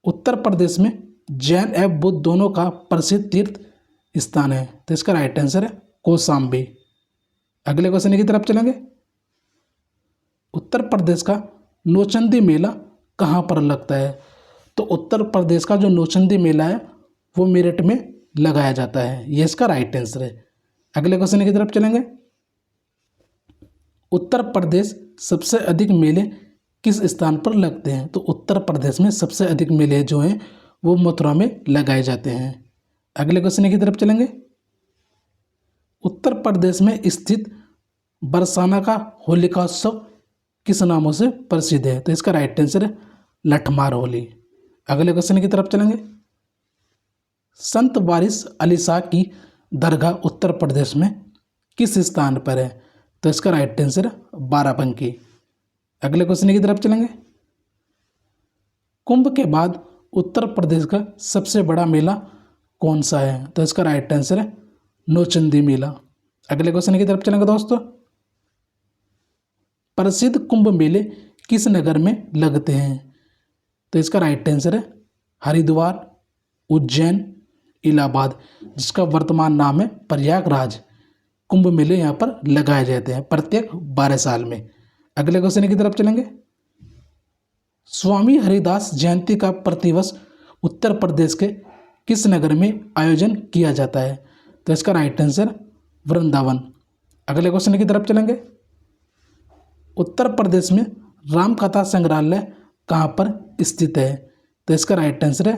Speaker 1: उत्तर प्रदेश में जैन एवं बुद्ध दोनों का प्रसिद्ध तीर्थ स्थान है। तो इसका राइट आंसर है कौशाम्बी। अगले क्वेश्चन की तरफ चलेंगे। उत्तर प्रदेश का नौचंदी मेला कहाँ पर लगता है? तो उत्तर प्रदेश का जो नौचंदी मेला है वो मेरठ में लगाया जाता है। ये इसका राइट आंसर है। अगले क्वेश्चन की तरफ चलेंगे। उत्तर प्रदेश सबसे अधिक मेले किस स्थान पर लगते हैं? तो उत्तर प्रदेश में सबसे अधिक मेले जो हैं वो मथुरा में लगाए जाते हैं। अगले क्वेश्चन की तरफ चलेंगे। उत्तर प्रदेश में स्थित बरसाना का होलिकोत्सव किस नामों से प्रसिद्ध है? तो इसका राइट आंसर है लठमार होली। अगले क्वेश्चन की तरफ चलेंगे। संत वारिस अली शाह की दरगाह उत्तर प्रदेश में किस स्थान पर है? तो इसका राइट आंसर है बाराबंकी। अगले क्वेश्चन की तरफ चलेंगे। कुंभ के बाद उत्तर प्रदेश का सबसे बड़ा मेला कौन सा है? तो इसका राइट आंसर है नौचंदी मेला। अगले क्वेश्चन की तरफ चलेंगे दोस्तों। प्रसिद्ध कुंभ मेले किस नगर में लगते हैं? तो इसका राइट आंसर है हरिद्वार, उज्जैन, इलाहाबाद, जिसका वर्तमान नाम है प्रयागराज। कुंभ मेले यहाँ पर लगाए जाते हैं प्रत्येक 12 साल में। अगले क्वेश्चन की तरफ चलेंगे। स्वामी हरिदास जयंती का प्रतिवर्ष उत्तर प्रदेश के किस नगर में आयोजन किया जाता है? तो इसका राइट आंसर वृंदावन। अगले क्वेश्चन की तरफ चलेंगे। उत्तर प्रदेश में राम कथा संग्रहालय कहाँ पर स्थित है? तो इसका राइट आंसर है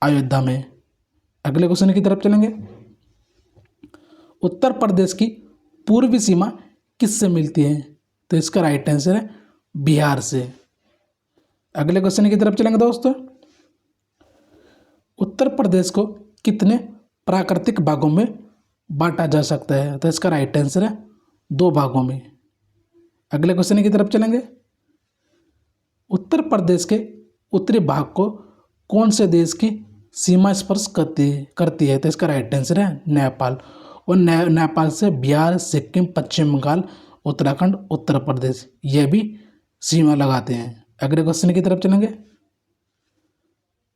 Speaker 1: अयोध्या में। अगले क्वेश्चन की तरफ चलेंगे। उत्तर प्रदेश की पूर्वी सीमा किससे मिलती है? तो इसका राइट आंसर है बिहार से। अगले क्वेश्चन की तरफ चलेंगे दोस्तों। उत्तर प्रदेश को कितने प्राकृतिक भागों में बांटा जा सकता है? तो इसका राइट आंसर है 2 भागों में। अगले क्वेश्चन की तरफ चलेंगे। उत्तर प्रदेश के उत्तरी भाग को कौन से देश की सीमा स्पर्श करती है? तो इसका राइट आंसर है नेपाल। और नेपाल से बिहार, सिक्किम, पश्चिम बंगाल, उत्तराखंड, उत्तर प्रदेश ये भी सीमा लगाते हैं। अगले क्वेश्चन की तरफ चलेंगे।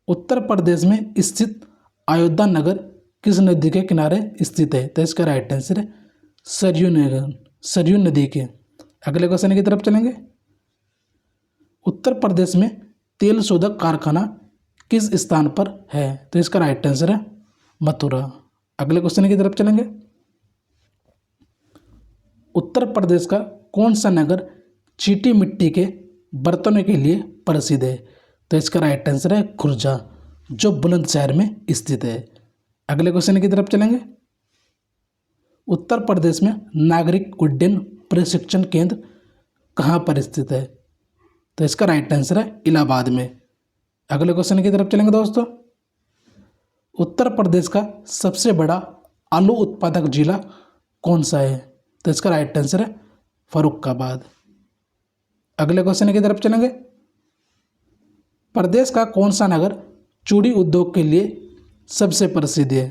Speaker 1: उत्तर प्रदेश में स्थित अयोध्या नगर किस नदी के किनारे स्थित है? तो इसका राइट आंसर है सरयू नदी के। अगले क्वेश्चन की तरफ चलेंगे। उत्तर प्रदेश में तेल शोधक कारखाना किस स्थान पर है? तो इसका राइट आंसर है मथुरा। अगले क्वेश्चन की तरफ चलेंगे। उत्तर प्रदेश का कौन सा नगर चीटी मिट्टी के बर्तनों के लिए प्रसिद्ध है? तो इसका राइट आंसर है खुर्जा, जो बुलंदशहर में स्थित है। अगले क्वेश्चन की तरफ चलेंगे। उत्तर प्रदेश में नागरिक उड्डयन प्रशिक्षण केंद्र कहाँ पर स्थित है? तो इसका राइट आंसर है इलाहाबाद में। अगले क्वेश्चन की तरफ चलेंगे दोस्तों। उत्तर प्रदेश का सबसे बड़ा आलू उत्पादक जिला कौन सा है? तो इसका राइट आंसर है फर्रुखाबाद। अगले क्वेश्चन की तरफ चलेंगे। प्रदेश का कौन सा नगर चूड़ी उद्योग के लिए सबसे प्रसिद्ध है?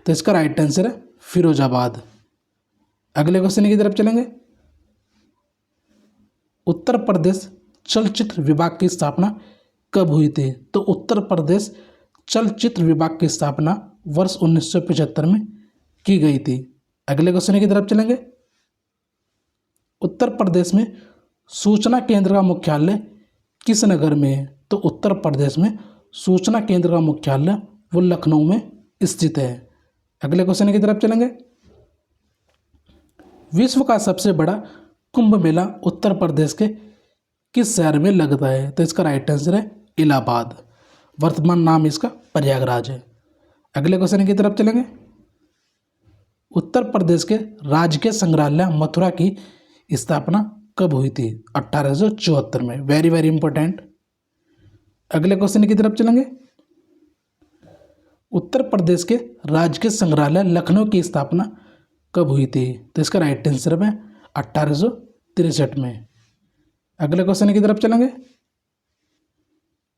Speaker 1: तो इसका राइट आंसर है फिरोजाबाद। अगले क्वेश्चन की तरफ चलेंगे। उत्तर प्रदेश चलचित्र विभाग की स्थापना कब हुई थी? तो उत्तर प्रदेश चलचित्र विभाग की स्थापना वर्ष 1975 में की गई थी। अगले क्वेश्चन की तरफ चलेंगे। उत्तर प्रदेश में सूचना केंद्र का मुख्यालय किस नगर में है? तो उत्तर प्रदेश में सूचना केंद्र का मुख्यालय वो लखनऊ में स्थित है। अगले क्वेश्चन की तरफ चलेंगे। विश्व का सबसे बड़ा कुंभ मेला उत्तर प्रदेश के किस शहर में लगता है? तो इसका राइट आंसर है इलाहाबाद। वर्तमान नाम इसका प्रयागराज है। अगले क्वेश्चन की तरफ चलेंगे। उत्तर प्रदेश के राजकीय संग्रहालय मथुरा की स्थापना कब हुई थी? 1874 में। Very very important. अगले क्वेश्चन की तरफ चलेंगे। उत्तर प्रदेश के राजकीय संग्रहालय लखनऊ की स्थापना कब हुई थी? तो इसका राइट आंसर है 1863 में। अगले क्वेश्चन की तरफ चलेंगे।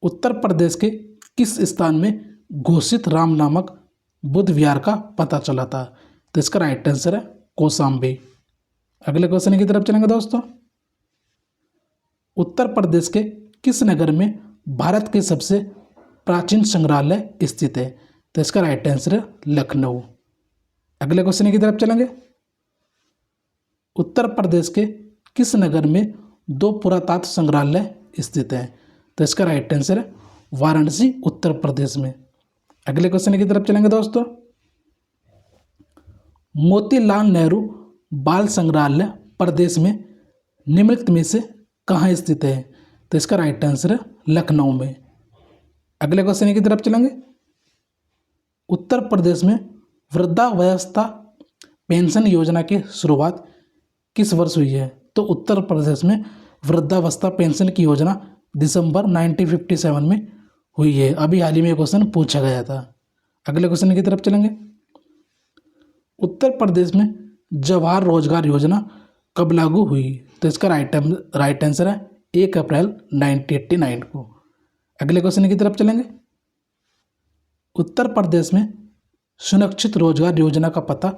Speaker 1: उत्तर प्रदेश के किस स्थान में घोषित राम नामक बुद्ध विहार का पता चला था? तो इसका राइट आंसर है कौशाम्बी। अगले क्वेश्चन की तरफ चलेंगे दोस्तों। उत्तर प्रदेश के किस नगर में भारत के सबसे प्राचीन संग्रहालय स्थित है? तो इसका राइट आंसर है लखनऊ। अगले क्वेश्चन की तरफ चलेंगे। उत्तर प्रदेश के किस नगर में 2 पुरातत्व संग्रहालय स्थित है? तो इसका राइट आंसर है वाराणसी, उत्तर प्रदेश में। अगले क्वेश्चन की तरफ चलेंगे दोस्तों। मोतीलाल नेहरू बाल संग्रहालय प्रदेश में निम्नलिखित में से कहाँ स्थित है? तो इसका राइट आंसर है लखनऊ में। अगले क्वेश्चन की तरफ चलेंगे। उत्तर प्रदेश में वृद्धावस्था पेंशन योजना की शुरुआत किस वर्ष हुई है? तो उत्तर प्रदेश में वृद्धावस्था पेंशन की योजना दिसंबर 1957 में हुई है। अभी हाल ही में क्वेश्चन पूछा गया था। अगले क्वेश्चन की तरफ चलेंगे। उत्तर प्रदेश में जवाहर रोजगार योजना कब लागू हुई? तो इसका राइट आंसर है 1 अप्रैल 1989 को। अगले क्वेश्चन की तरफ चलेंगे। उत्तर प्रदेश में सुरक्षित रोजगार योजना का पता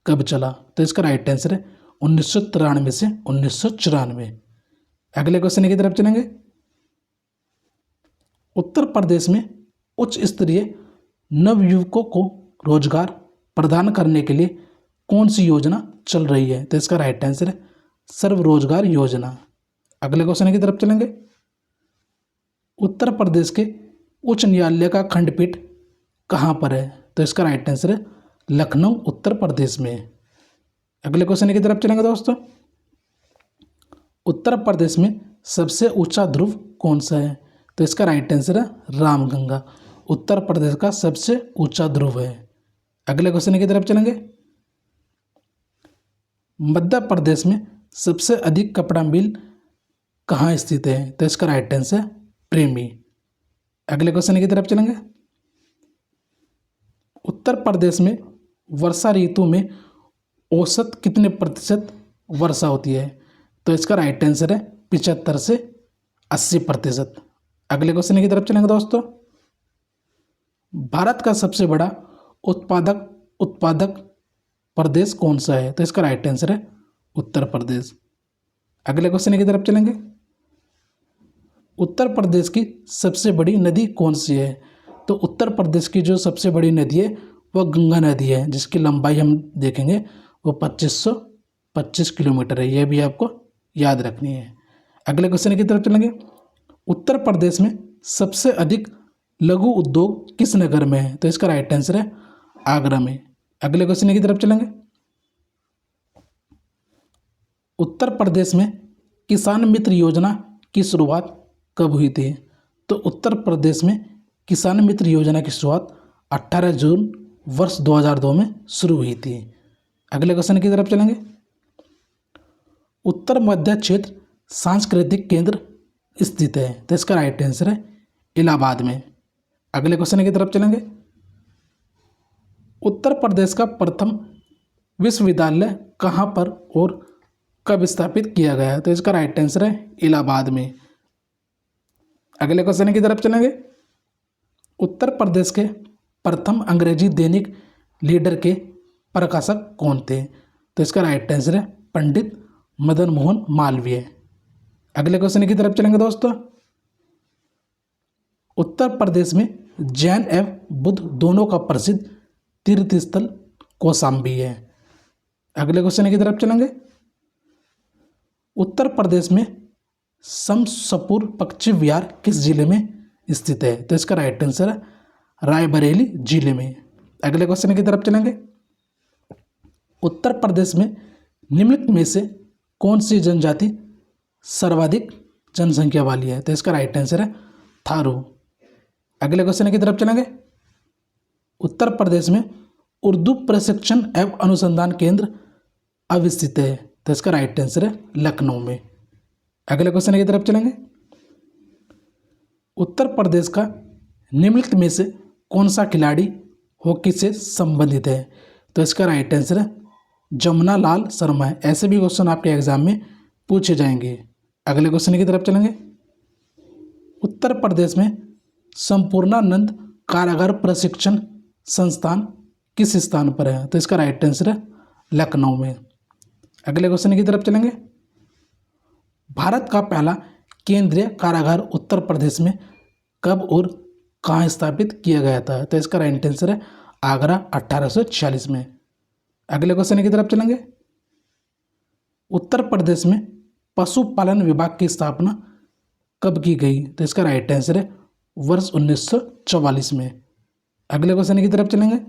Speaker 1: कब चला? तो इसका राइट आंसर है 1993 से 1994। अगले क्वेश्चन की तरफ चलेंगे। उत्तर प्रदेश में उच्च स्तरीय नवयुवकों को रोजगार प्रदान करने के लिए कौन सी योजना चल रही है? तो इसका राइट आंसर है सर्व रोजगार योजना। अगले क्वेश्चन की तरफ चलेंगे। उत्तर प्रदेश के उच्च न्यायालय का खंडपीठ कहाँ पर है? तो इसका राइट आंसर है लखनऊ, उत्तर प्रदेश में। अगले क्वेश्चन की तरफ चलेंगे दोस्तों। उत्तर प्रदेश में सबसे ऊंचा ध्रुव कौन सा है? तो इसका राइट आंसर है रामगंगा, उत्तर प्रदेश का सबसे ऊंचा ध्रुव है। अगले क्वेश्चन की तरफ चलेंगे। मध्य प्रदेश में सबसे अधिक कपड़ा मिल कहाँ स्थित है? तो इसका राइट आंसर है प्रेमी। अगले क्वेश्चन की तरफ चलेंगे। उत्तर प्रदेश में वर्षा ऋतु में औसत कितने प्रतिशत वर्षा होती है? तो इसका राइट आंसर है 75 से 80%। अगले क्वेश्चन की तरफ चलेंगे दोस्तों। भारत का सबसे बड़ा उत्पादक प्रदेश कौन सा है? तो इसका राइट आंसर है उत्तर प्रदेश। अगले क्वेश्चन की तरफ चलेंगे। उत्तर प्रदेश की सबसे बड़ी नदी कौन सी है? तो उत्तर प्रदेश की जो सबसे बड़ी नदी है वह गंगा नदी है, जिसकी लंबाई हम देखेंगे वो 2525 किलोमीटर है। यह भी आपको याद रखनी है। अगले क्वेश्चन की तरफ चलेंगे। उत्तर प्रदेश में सबसे अधिक लघु उद्योग किस नगर में है? तो इसका राइट आंसर है आगरा में। अगले क्वेश्चन की तरफ चलेंगे। उत्तर प्रदेश में किसान मित्र योजना की शुरुआत कब हुई थी? तो उत्तर प्रदेश में किसान मित्र योजना की शुरुआत 18 जून वर्ष 2002 में शुरू हुई थी। अगले क्वेश्चन की तरफ चलेंगे। उत्तर मध्य क्षेत्र सांस्कृतिक केंद्र स्थित है, तो इसका राइट आंसर है इलाहाबाद में। अगले क्वेश्चन की तरफ चलेंगे। उत्तर प्रदेश का प्रथम विश्वविद्यालय कहाँ पर और कब स्थापित किया गया है? तो इसका राइट आंसर है इलाहाबाद में। अगले क्वेश्चन की तरफ चलेंगे। उत्तर प्रदेश के प्रथम अंग्रेजी दैनिक लीडर के प्रकाशक कौन थे? तो इसका राइट आंसर है पंडित मदन मोहन मालवीय। अगले क्वेश्चन की तरफ चलेंगे दोस्तों। उत्तर प्रदेश में जैन एवं बुद्ध दोनों का प्रसिद्ध तीर्थ स्थल कौशाम्बी है। अगले क्वेश्चन की तरफ चलेंगे। उत्तर प्रदेश में शमसपुर पक्षी विहार किस जिले में स्थित है? तो इसका राइट आंसर है रायबरेली जिले में। अगले क्वेश्चन की तरफ चलेंगे। उत्तर प्रदेश में निम्नलिखित में से कौन सी जनजाति सर्वाधिक जनसंख्या वाली है? तो इसका राइट आंसर है थारू। अगले क्वेश्चन की तरफ चलेंगे। उत्तर प्रदेश में उर्दू प्रशिक्षण एवं अनुसंधान केंद्र अब स्थित है? तो इसका राइट आंसर है लखनऊ में। अगले क्वेश्चन की तरफ चलेंगे। उत्तर प्रदेश का निम्नलिखित में से कौन सा खिलाड़ी हॉकी से संबंधित है? तो इसका राइट आंसर है जमुना लाल शर्मा है। ऐसे भी क्वेश्चन आपके एग्जाम में पूछे जाएंगे। अगले क्वेश्चन की तरफ चलेंगे। उत्तर प्रदेश में संपूर्णानंद कारागार प्रशिक्षण संस्थान किस स्थान पर है? तो इसका राइट आंसर है लखनऊ में। अगले क्वेश्चन की तरफ चलेंगे। भारत का पहला केंद्रीय कारागार उत्तर प्रदेश में कब और कहाँ स्थापित किया गया था? तो इसका राइट आंसर है आगरा 1846 में। अगले क्वेश्चन की तरफ चलेंगे। उत्तर प्रदेश में पशुपालन विभाग की स्थापना कब की गई? तो इसका राइट आंसर है वर्ष 1944 में। अगले क्वेश्चन की तरफ चलेंगे।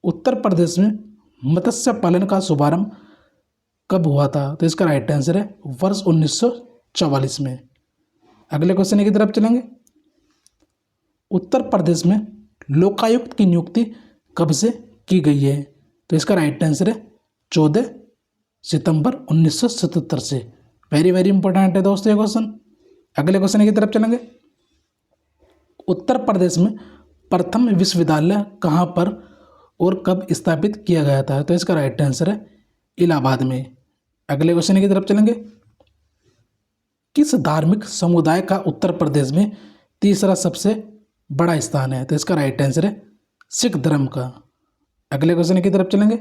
Speaker 1: उत्तर प्रदेश में मत्स्य पालन का शुभारंभ कब हुआ था? तो इसका राइट आंसर है वर्ष 1944 में। अगले क्वेश्चन की तरफ चलेंगे। उत्तर प्रदेश में लोकायुक्त की नियुक्ति कब से की गई है? तो इसका राइट आंसर है 14 सितंबर 1977 से। वेरी वेरी इंपॉर्टेंट है दोस्तों ये क्वेश्चन। अगले क्वेश्चन की तरफ चलेंगे। उत्तर प्रदेश में प्रथम विश्वविद्यालय कहाँ पर और कब स्थापित किया गया था? तो इसका राइट आंसर है इलाहाबाद में। अगले क्वेश्चन की तरफ चलेंगे। किस धार्मिक समुदाय का उत्तर प्रदेश में तीसरा सबसे बड़ा स्थान है? तो इसका राइट आंसर है सिख धर्म का। अगले क्वेश्चन की तरफ चलेंगे।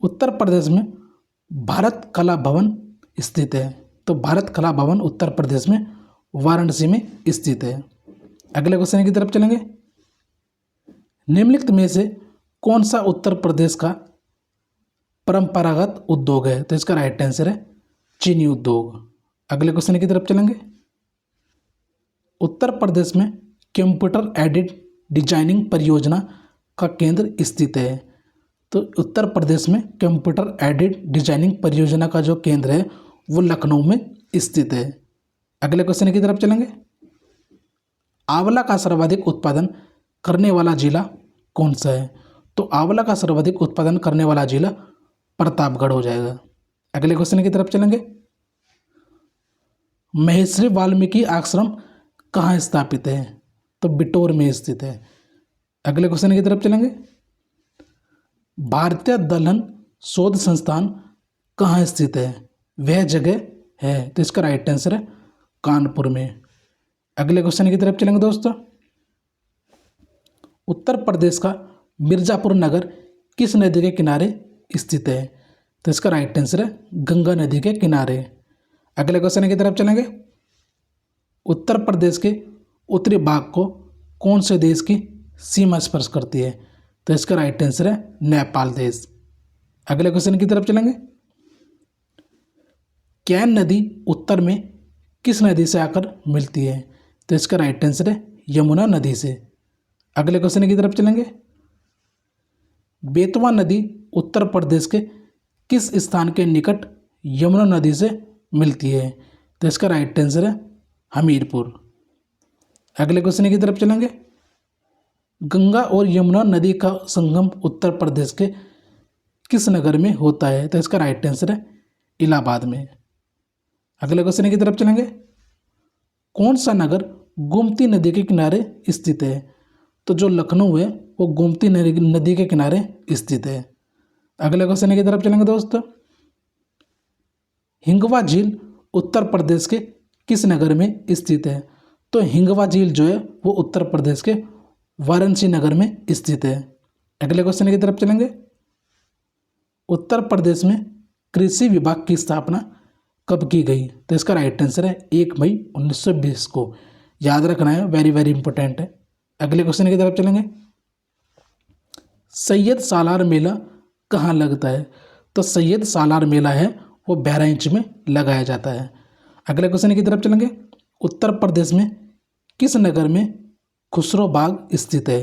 Speaker 1: उत्तर प्रदेश में भारत कला भवन स्थित है? तो भारत कला भवन उत्तर प्रदेश में वाराणसी में स्थित है। अगले क्वेश्चन की तरफ चलेंगे। निम्नलिखित में से कौन सा उत्तर प्रदेश का परंपरागत उद्योग है? तो इसका राइट आंसर है चीनी उद्योग। अगले क्वेश्चन की तरफ चलेंगे। उत्तर प्रदेश में कंप्यूटर एडेड डिजाइनिंग परियोजना का केंद्र स्थित है? तो उत्तर प्रदेश में कंप्यूटर एडेड डिजाइनिंग परियोजना का जो केंद्र है वो लखनऊ में स्थित है। अगले क्वेश्चन की तरफ चलेंगे। आंवला का सर्वाधिक उत्पादन करने वाला जिला कौन सा है? तो आंवला का सर्वाधिक उत्पादन करने वाला जिला प्रतापगढ़ हो जाएगा। अगले क्वेश्चन की तरफ चलेंगे। महर्षि वाल्मीकि आश्रम कहाँ स्थापित है? तो बिटोर में स्थित है। अगले क्वेश्चन की तरफ चलेंगे। भारतीय दलहन शोध संस्थान कहाँ स्थित है? वह जगह है? तो इसका राइट आंसर है कानपुर में। अगले क्वेश्चन की तरफ चलेंगे दोस्तों। उत्तर प्रदेश का मिर्जापुर नगर किस नदी के किनारे स्थित है? तो इसका राइट आंसर है गंगा नदी के किनारे। अगले क्वेश्चन की तरफ चलेंगे। उत्तर प्रदेश के उत्तरी भाग को कौन से देश की सीमा स्पर्श करती है? तो इसका राइट आंसर है नेपाल देश। अगले क्वेश्चन की तरफ चलेंगे। कैन नदी उत्तर में किस नदी से आकर मिलती है? तो इसका राइट आंसर है यमुना नदी से। अगले क्वेश्चन की तरफ चलेंगे। बेतवा नदी उत्तर प्रदेश के किस स्थान के निकट यमुना नदी से मिलती है? तो इसका राइट आंसर है हमीरपुर। अगले क्वेश्चन की तरफ चलेंगे। गंगा और यमुना नदी का संगम उत्तर प्रदेश के किस नगर में होता है? तो इसका राइट आंसर है इलाहाबाद में। अगले क्वेश्चन की तरफ चलेंगे। कौन सा नगर गोमती नदी के किनारे स्थित है? तो जो लखनऊ है वो गोमती नदी के किनारे स्थित है। अगले क्वेश्चन की तरफ चलेंगे दोस्तों। हिंगवा झील उत्तर प्रदेश के किस नगर में स्थित है? तो हिंगवा झील जो है वो उत्तर प्रदेश के वाराणसी नगर में स्थित है। अगले क्वेश्चन की तरफ चलेंगे। उत्तर प्रदेश में कृषि विभाग की स्थापना कब की गई? तो इसका राइट आंसर है 1 मई 1920 को। याद रखना है, वेरी वेरी इंपॉर्टेंट है। अगले क्वेश्चन की तरफ चलेंगे। सैयद सालार मेला कहाँ लगता है? तो सैयद सालार मेला है वो बहराइच में लगाया जाता है। अगले क्वेश्चन की तरफ चलेंगे। उत्तर प्रदेश में किस नगर में खुसरो बाग स्थित है?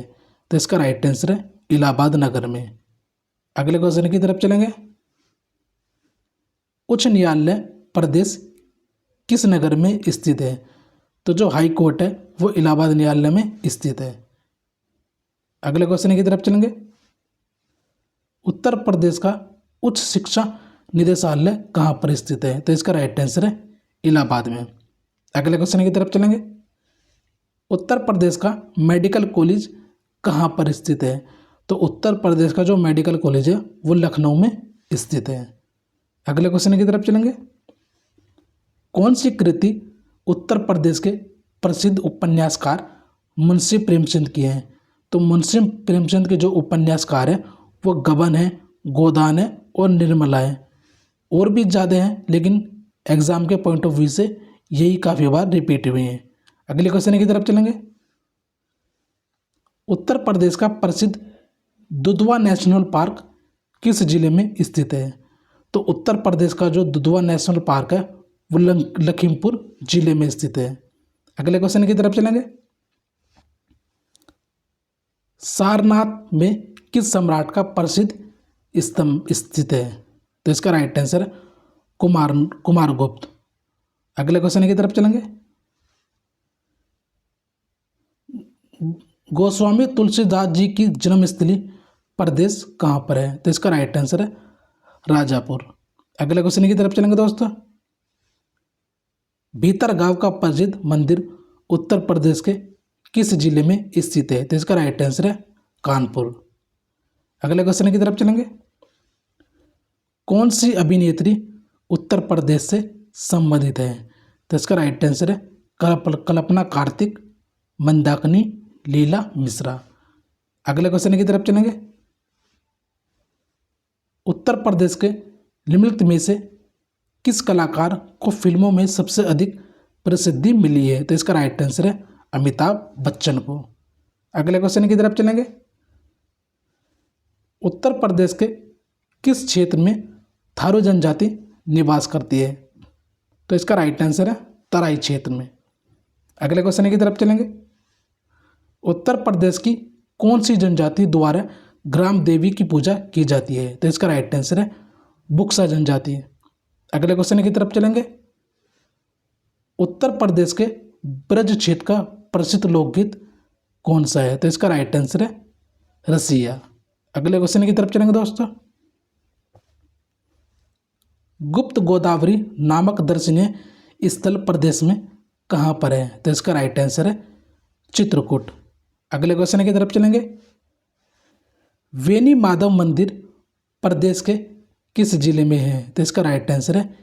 Speaker 1: तो इसका राइट आंसर है इलाहाबाद नगर में। अगले क्वेश्चन की तरफ चलेंगे। उच्च न्यायालय प्रदेश किस नगर में स्थित है? तो जो हाई कोर्ट है वो इलाहाबाद न्यायालय में स्थित है। अगले क्वेश्चन की तरफ चलेंगे। उत्तर प्रदेश का उच्च शिक्षा निदेशालय कहाँ पर स्थित है? तो इसका राइट आंसर है इलाहाबाद में। अगले क्वेश्चन की तरफ चलेंगे। उत्तर प्रदेश का मेडिकल कॉलेज कहाँ पर स्थित है? तो उत्तर प्रदेश का जो मेडिकल कॉलेज है वो लखनऊ में स्थित है। अगले क्वेश्चन की तरफ चलेंगे। कौन सी कृति उत्तर प्रदेश के प्रसिद्ध उपन्यासकार मुंशी प्रेमचंद की है? तो मुंशी प्रेमचंद के जो उपन्यासकार हैं वो गबन है, गोदान है और निर्मला है। और भी ज़्यादा हैं लेकिन एग्जाम के पॉइंट ऑफ व्यू से यही काफ़ी बार रिपीट हुए हैं। अगले क्वेश्चन की तरफ चलेंगे। उत्तर प्रदेश का प्रसिद्ध दुधवा नेशनल पार्क किस जिले में स्थित है? तो उत्तर प्रदेश का जो दुधवा नेशनल पार्क है वो लखीमपुर जिले में स्थित है। अगले क्वेश्चन की तरफ चलेंगे। सारनाथ में किस सम्राट का प्रसिद्ध स्तंभ स्थित है? तो इसका राइट आंसर है कुमारगुप्त। अगले क्वेश्चन की तरफ चलेंगे। गोस्वामी तुलसीदास जी की जन्मस्थली प्रदेश कहाँ पर है? तो इसका राइट आंसर है राजापुर। अगले क्वेश्चन की तरफ चलेंगे दोस्तों। भीतरगांव का प्रसिद्ध मंदिर उत्तर प्रदेश के किस जिले में स्थित है? तो इसका राइट आंसर है कानपुर। अगले क्वेश्चन की तरफ चलेंगे। कौन सी अभिनेत्री उत्तर प्रदेश से संबंधित है? तो इसका राइट आंसर है कल्पना कार्तिक, मंदाकिनी, लीला मिश्रा। अगले क्वेश्चन की तरफ चलेंगे। उत्तर प्रदेश के निम्नलिखित में से किस कलाकार को फिल्मों में सबसे अधिक प्रसिद्धि मिली है? तो इसका राइट आंसर है अमिताभ बच्चन को। अगले क्वेश्चन की तरफ चलेंगे। उत्तर प्रदेश के किस क्षेत्र में थारू जनजाति निवास करती है? तो इसका राइट आंसर है तराई क्षेत्र में। अगले क्वेश्चन की तरफ चलेंगे। उत्तर प्रदेश की कौन सी जनजाति द्वारा ग्राम देवी की पूजा की जाती है? तो इसका राइट आंसर है बुक्सा जनजाति। अगले क्वेश्चन की तरफ चलेंगे। उत्तर प्रदेश के ब्रज क्षेत्र का प्रसिद्ध लोकगीत कौन सा है? तो इसका राइट आंसर है रसिया। अगले क्वेश्चन की तरफ चलेंगे दोस्तों। गुप्त गोदावरी नामक दर्शनीय स्थल प्रदेश में कहाँ पर है? तो इसका राइट आंसर है चित्रकूट। अगले क्वेश्चन की तरफ चलेंगे। वेनी माधव मंदिर प्रदेश के किस जिले में है? तो इसका राइट आंसर है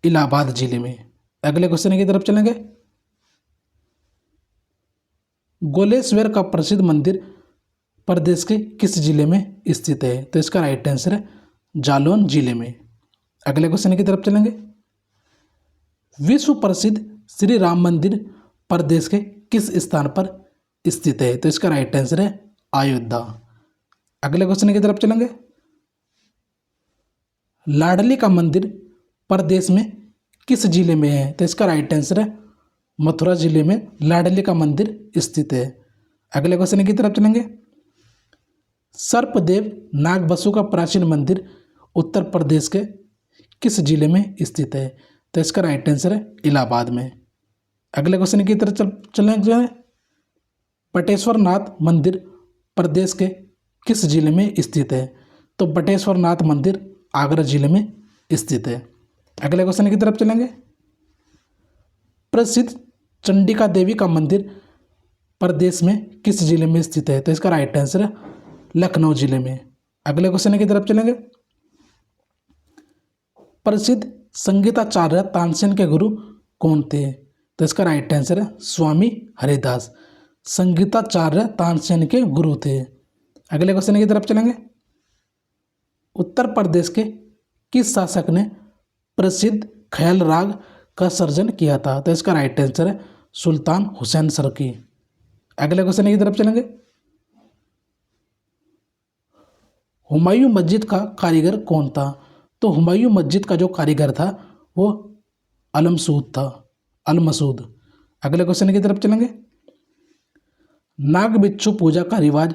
Speaker 1: इलाहाबाद जिले में। अगले क्वेश्चन की तरफ चलेंगे। गोलेश्वर का प्रसिद्ध मंदिर प्रदेश के किस जिले में स्थित है? तो इसका राइट आंसर है जालौन जिले में। अगले क्वेश्चन की तरफ चलेंगे। विश्व प्रसिद्ध श्री राम मंदिर प्रदेश के किस स्थान पर स्थित है? तो इसका राइट आंसर है अयोध्या। अगले क्वेश्चन की तरफ चलेंगे। लाडली का मंदिर प्रदेश में किस जिले में है? तो इसका राइट आंसर है मथुरा जिले में लाडली का मंदिर स्थित है। अगले क्वेश्चन की तरफ चलेंगे। सर्पदेव नागबसु का प्राचीन मंदिर उत्तर प्रदेश के किस जिले में स्थित है? तो इसका राइट आंसर है इलाहाबाद में। अगले क्वेश्चन की तरफ चलेंगे। बटेश्वर नाथ मंदिर प्रदेश के किस जिले में स्थित है? तो बटेश्वर नाथ मंदिर आगरा जिले में स्थित है। अगले क्वेश्चन की तरफ चलेंगे। प्रसिद्ध चंडिका देवी का मंदिर प्रदेश में किस जिले में स्थित है? तो इसका राइट आंसर है लखनऊ जिले में। अगले क्वेश्चन की तरफ चलेंगे। प्रसिद्ध संगीताचार्य तानसेन के गुरु कौन थे? तो इसका राइट आंसर है स्वामी हरिदास। संगीताचार्य तानसेन के गुरु थे। अगले क्वेश्चन की तरफ चलेंगे। उत्तर प्रदेश के किस शासक ने प्रसिद्ध ख्याल राग का सर्जन किया था? तो इसका राइट आंसर है सुल्तान हुसैन सरकी। अगले क्वेश्चन की तरफ चलेंगे। हुमायूं मस्जिद का कारीगर कौन था? तो हुमायूं मस्जिद का जो कारीगर था वो अलमसूद। अगले क्वेश्चन की तरफ चलेंगे। नाग बिच्छू पूजा का रिवाज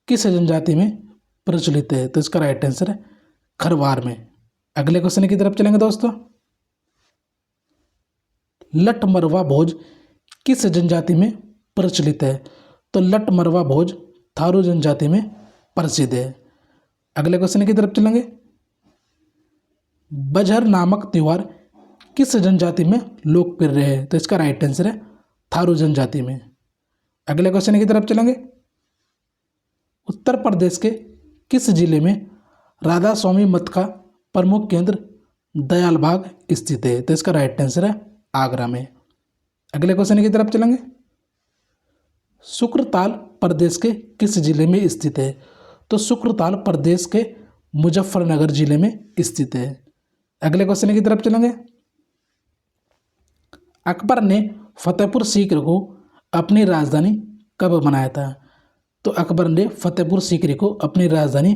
Speaker 1: किस जनजाति में प्रचलित है? तो इसका राइट आंसर है खरवार में। अगले क्वेश्चन की तरफ चलेंगे दोस्तों। लठ मरवा भोज किस जनजाति में प्रचलित है? तो लठ मरवा भोज थारू जनजाति में प्रसिद्ध है। अगले क्वेश्चन की तरफ चलेंगे। बजहर नामक त्योहार किस जनजाति में लोकप्रिय है? तो इसका राइट आंसर है थारू जनजाति में। अगले क्वेश्चन की तरफ चलेंगे। उत्तर प्रदेश के किस जिले में राधा स्वामी मठ का प्रमुख केंद्र दयाल बाग स्थित है? तो इसका राइट आंसर है आगरा में। अगले क्वेश्चन की तरफ चलेंगे। शुक्रताल प्रदेश के किस जिले में स्थित है? तो शुक्रताल प्रदेश के मुजफ्फरनगर जिले में स्थित है। अगले क्वेश्चन की तरफ चलेंगे। अकबर ने फतेहपुर सीकरी को अपनी राजधानी कब बनाया था? तो अकबर ने फतेहपुर सीकरी को अपनी राजधानी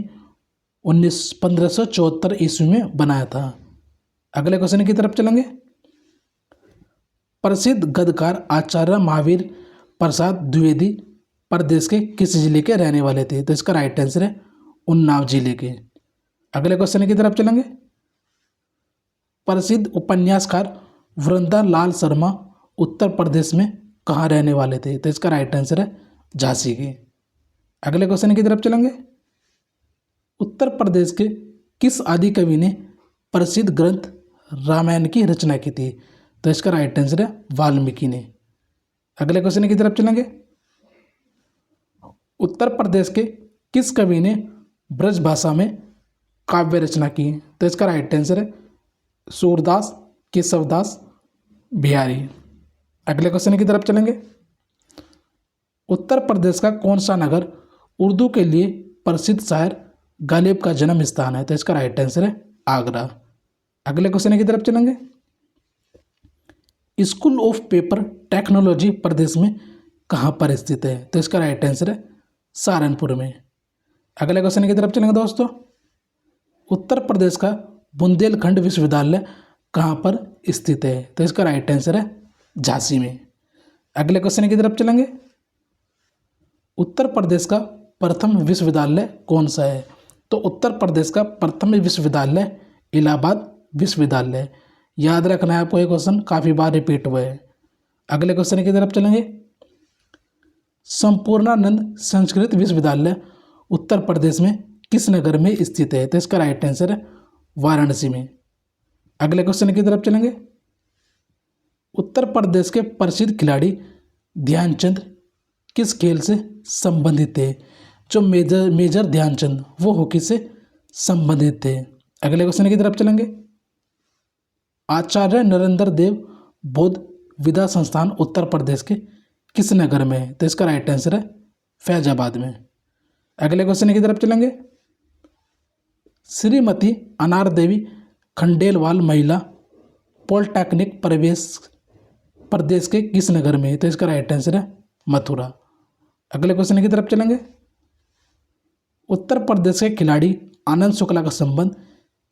Speaker 1: 1574 ईस्वी में बनाया था। अगले क्वेश्चन की तरफ चलेंगे। प्रसिद्ध गद्यकार आचार्य महावीर प्रसाद द्विवेदी प्रदेश के किस जिले के रहने वाले थे? तो इसका राइट आंसर है उन्नाव जिले के। अगले क्वेश्चन की तरफ चलेंगे। प्रसिद्ध उपन्यासकार वृंदा लाल शर्मा उत्तर प्रदेश में कहाँ रहने वाले थे? तो इसका राइट आंसर है झांसी के। अगले क्वेश्चन की तरफ चलेंगे। उत्तर प्रदेश के किस आदि कवि ने प्रसिद्ध ग्रंथ रामायण की रचना की थी? तो इसका राइट आंसर है वाल्मीकि ने। अगले क्वेश्चन की तरफ चलेंगे। उत्तर प्रदेश के किस कवि ने ब्रज भाषा में काव्य रचना की? तो इसका राइट आंसर है सूरदास केशवदास बिहारी। अगले क्वेश्चन की तरफ चलेंगे। उत्तर प्रदेश का कौन सा नगर उर्दू के लिए प्रसिद्ध शायर गालिब का जन्म स्थान है? तो इसका राइट आंसर है आगरा। अगले क्वेश्चन की तरफ चलेंगे। स्कूल ऑफ पेपर टेक्नोलॉजी प्रदेश में कहाँ पर स्थित है? तो इसका राइट आंसर है सहारनपुर में। अगले क्वेश्चन की तरफ चलेंगे दोस्तों। उत्तर प्रदेश का बुंदेलखंड विश्वविद्यालय कहाँ पर स्थित है? तो इसका राइट आंसर है झांसी में। अगले क्वेश्चन की तरफ चलेंगे। उत्तर प्रदेश का प्रथम विश्वविद्यालय कौन सा है? तो उत्तर प्रदेश का प्रथम विश्वविद्यालय इलाहाबाद विश्वविद्यालय। याद रखना है आपको, ये क्वेश्चन काफ़ी बार रिपीट हुए हैं। अगले क्वेश्चन की तरफ चलेंगे। संपूर्णानंद संस्कृत विश्वविद्यालय उत्तर प्रदेश में किस नगर में स्थित है? तो इसका राइट आंसर है वाराणसी में। अगले क्वेश्चन की तरफ चलेंगे। उत्तर प्रदेश के प्रसिद्ध खिलाड़ी ध्यानचंद किस खेल से संबंधित थे? जो मेजर ध्यानचंद वो हॉकी से संबंधित थे। अगले क्वेश्चन की तरफ चलेंगे। आचार्य नरेंद्र देव बौद्ध विद्या संस्थान उत्तर प्रदेश के किस नगर में है? तो इसका राइट आंसर है फैजाबाद में। अगले क्वेश्चन की तरफ चलेंगे। श्रीमती अनार देवी खंडेलवाल महिला पॉलिटेक्निक प्रदेश के किस नगर में है? तो इसका राइट आंसर है मथुरा। अगले क्वेश्चन की तरफ चलेंगे। उत्तर प्रदेश के खिलाड़ी आनंद शुक्ला का संबंध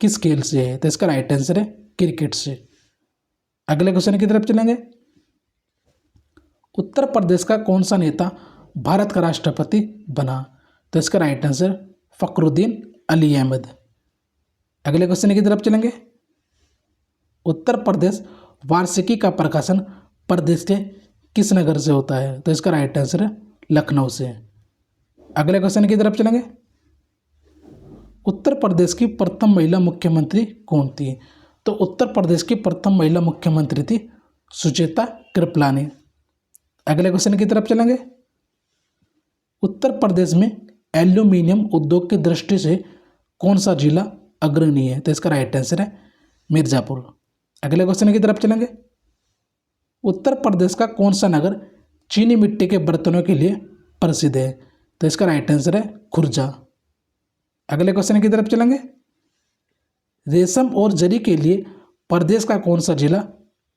Speaker 1: किस खेल से है? तो इसका राइट आंसर है क्रिकेट से। अगले क्वेश्चन की तरफ चलेंगे। उत्तर प्रदेश का कौन सा नेता भारत का राष्ट्रपति बना? तो इसका राइट आंसर फखरुद्दीन अली अहमद। अगले क्वेश्चन की तरफ चलेंगे। उत्तर प्रदेश वार्षिकी का प्रकाशन प्रदेश के किस नगर से होता है? तो इसका राइट आंसर है लखनऊ से। अगले क्वेश्चन की तरफ चलेंगे। उत्तर प्रदेश की प्रथम महिला मुख्यमंत्री कौन थी? तो उत्तर प्रदेश की प्रथम महिला मुख्यमंत्री थी सुचेता कृपलानी। अगले क्वेश्चन की तरफ चलेंगे। उत्तर प्रदेश में एल्यूमिनियम उद्योग की दृष्टि से कौन सा जिला अग्रणी है? तो इसका राइट आंसर है मिर्जापुर। अगले क्वेश्चन की तरफ चलेंगे। उत्तर प्रदेश का कौन सा नगर चीनी मिट्टी के बर्तनों के लिए प्रसिद्ध है? तो इसका राइट आंसर है खुर्जा। अगले क्वेश्चन की तरफ चलेंगे। रेशम और जरी के लिए प्रदेश का कौन सा जिला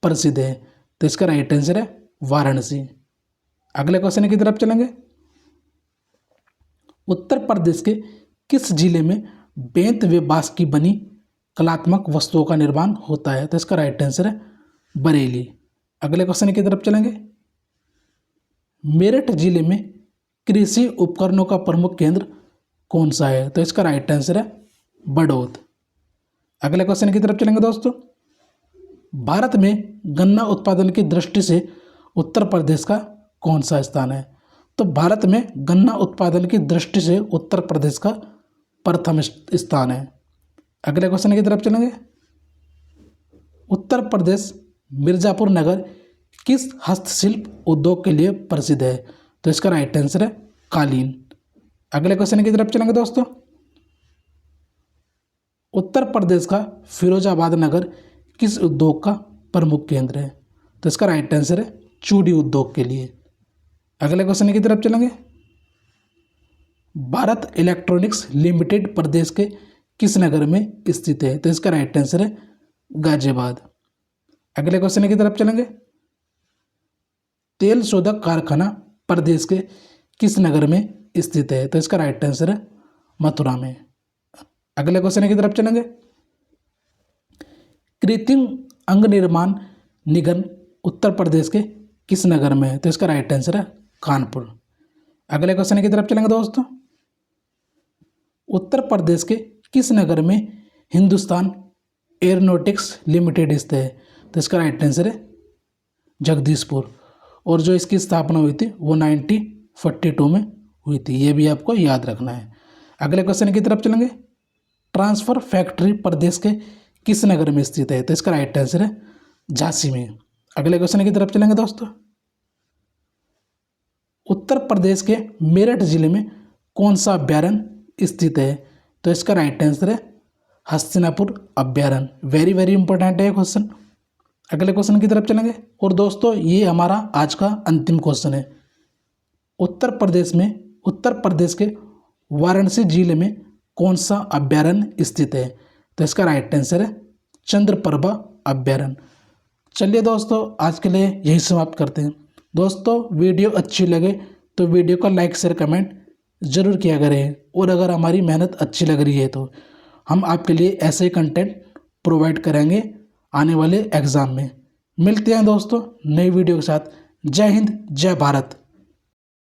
Speaker 1: प्रसिद्ध है? तो इसका राइट आंसर है वाराणसी। अगले क्वेश्चन की तरफ चलेंगे। उत्तर प्रदेश के किस जिले में बेंत व बांस की बनी कलात्मक वस्तुओं का निर्माण होता है? तो इसका राइट आंसर है बरेली। अगले क्वेश्चन की तरफ चलेंगे। मेरठ जिले में कृषि उपकरणों का प्रमुख केंद्र कौन सा है? तो इसका राइट आंसर है बड़ौद। अगले क्वेश्चन की तरफ चलेंगे दोस्तों। भारत में गन्ना उत्पादन की दृष्टि से उत्तर प्रदेश का कौन सा स्थान है? तो भारत में गन्ना उत्पादन की दृष्टि से उत्तर प्रदेश का प्रथम स्थान है। अगले क्वेश्चन की तरफ चलेंगे। उत्तर प्रदेश मिर्जापुर नगर किस हस्तशिल्प उद्योग के लिए प्रसिद्ध है? तो इसका राइट आंसर है कालीन। अगले क्वेश्चन की तरफ चलेंगे दोस्तों। उत्तर प्रदेश का फिरोजाबाद नगर किस उद्योग का प्रमुख केंद्र है? तो इसका राइट आंसर है चूड़ी उद्योग के लिए। अगले क्वेश्चन की तरफ चलेंगे। भारत इलेक्ट्रॉनिक्स लिमिटेड प्रदेश के किस नगर में स्थित है? तो इसका राइट आंसर है गाजियाबाद। अगले क्वेश्चन की तरफ चलेंगे। तेल शोधक कारखाना प्रदेश के किस नगर में स्थित है? तो इसका राइट आंसर है मथुरा में। अगले क्वेश्चन की तरफ चलेंगे। कृत्रिम अंग निर्माण निगम उत्तर प्रदेश के किस नगर में है? तो इसका राइट आंसर है कानपुर। अगले क्वेश्चन की तरफ चलेंगे दोस्तों। उत्तर प्रदेश के किस नगर में हिंदुस्तान एयरोनॉटिक्स लिमिटेड स्थित है? तो इसका राइट आंसर है जगदीशपुर। और जो इसकी स्थापना हुई थी वो 1942 में हुई थी, ये भी आपको याद रखना है। अगले क्वेश्चन की तरफ चलेंगे। ट्रांसफर फैक्ट्री प्रदेश के किस नगर में स्थित है? तो इसका राइट आंसर है झांसी में। अगले क्वेश्चन की तरफ चलेंगे दोस्तों। उत्तर प्रदेश के मेरठ जिले में कौन सा अभ्यारण्य स्थित है? तो इसका राइट आंसर है हस्तिनापुर अभ्यारण्य। वेरी वेरी इंपॉर्टेंट है ये क्वेश्चन। अगले क्वेश्चन की तरफ चलेंगे। और दोस्तों ये हमारा आज का अंतिम क्वेश्चन है। उत्तर प्रदेश के वाराणसी जिले में कौन सा अभ्यारण्य स्थित है? तो इसका राइट आंसर है चंद्रप्रभा अभ्यारण्य। चलिए दोस्तों आज के लिए यही समाप्त करते हैं। दोस्तों वीडियो अच्छी लगे तो वीडियो को लाइक शेयर कमेंट ज़रूर किया करें। और अगर हमारी मेहनत अच्छी लग रही है तो हम आपके लिए ऐसे ही कंटेंट प्रोवाइड करेंगे आने वाले एग्ज़ाम में। मिलते हैं दोस्तों नई वीडियो के साथ। जय हिंद जय भारत।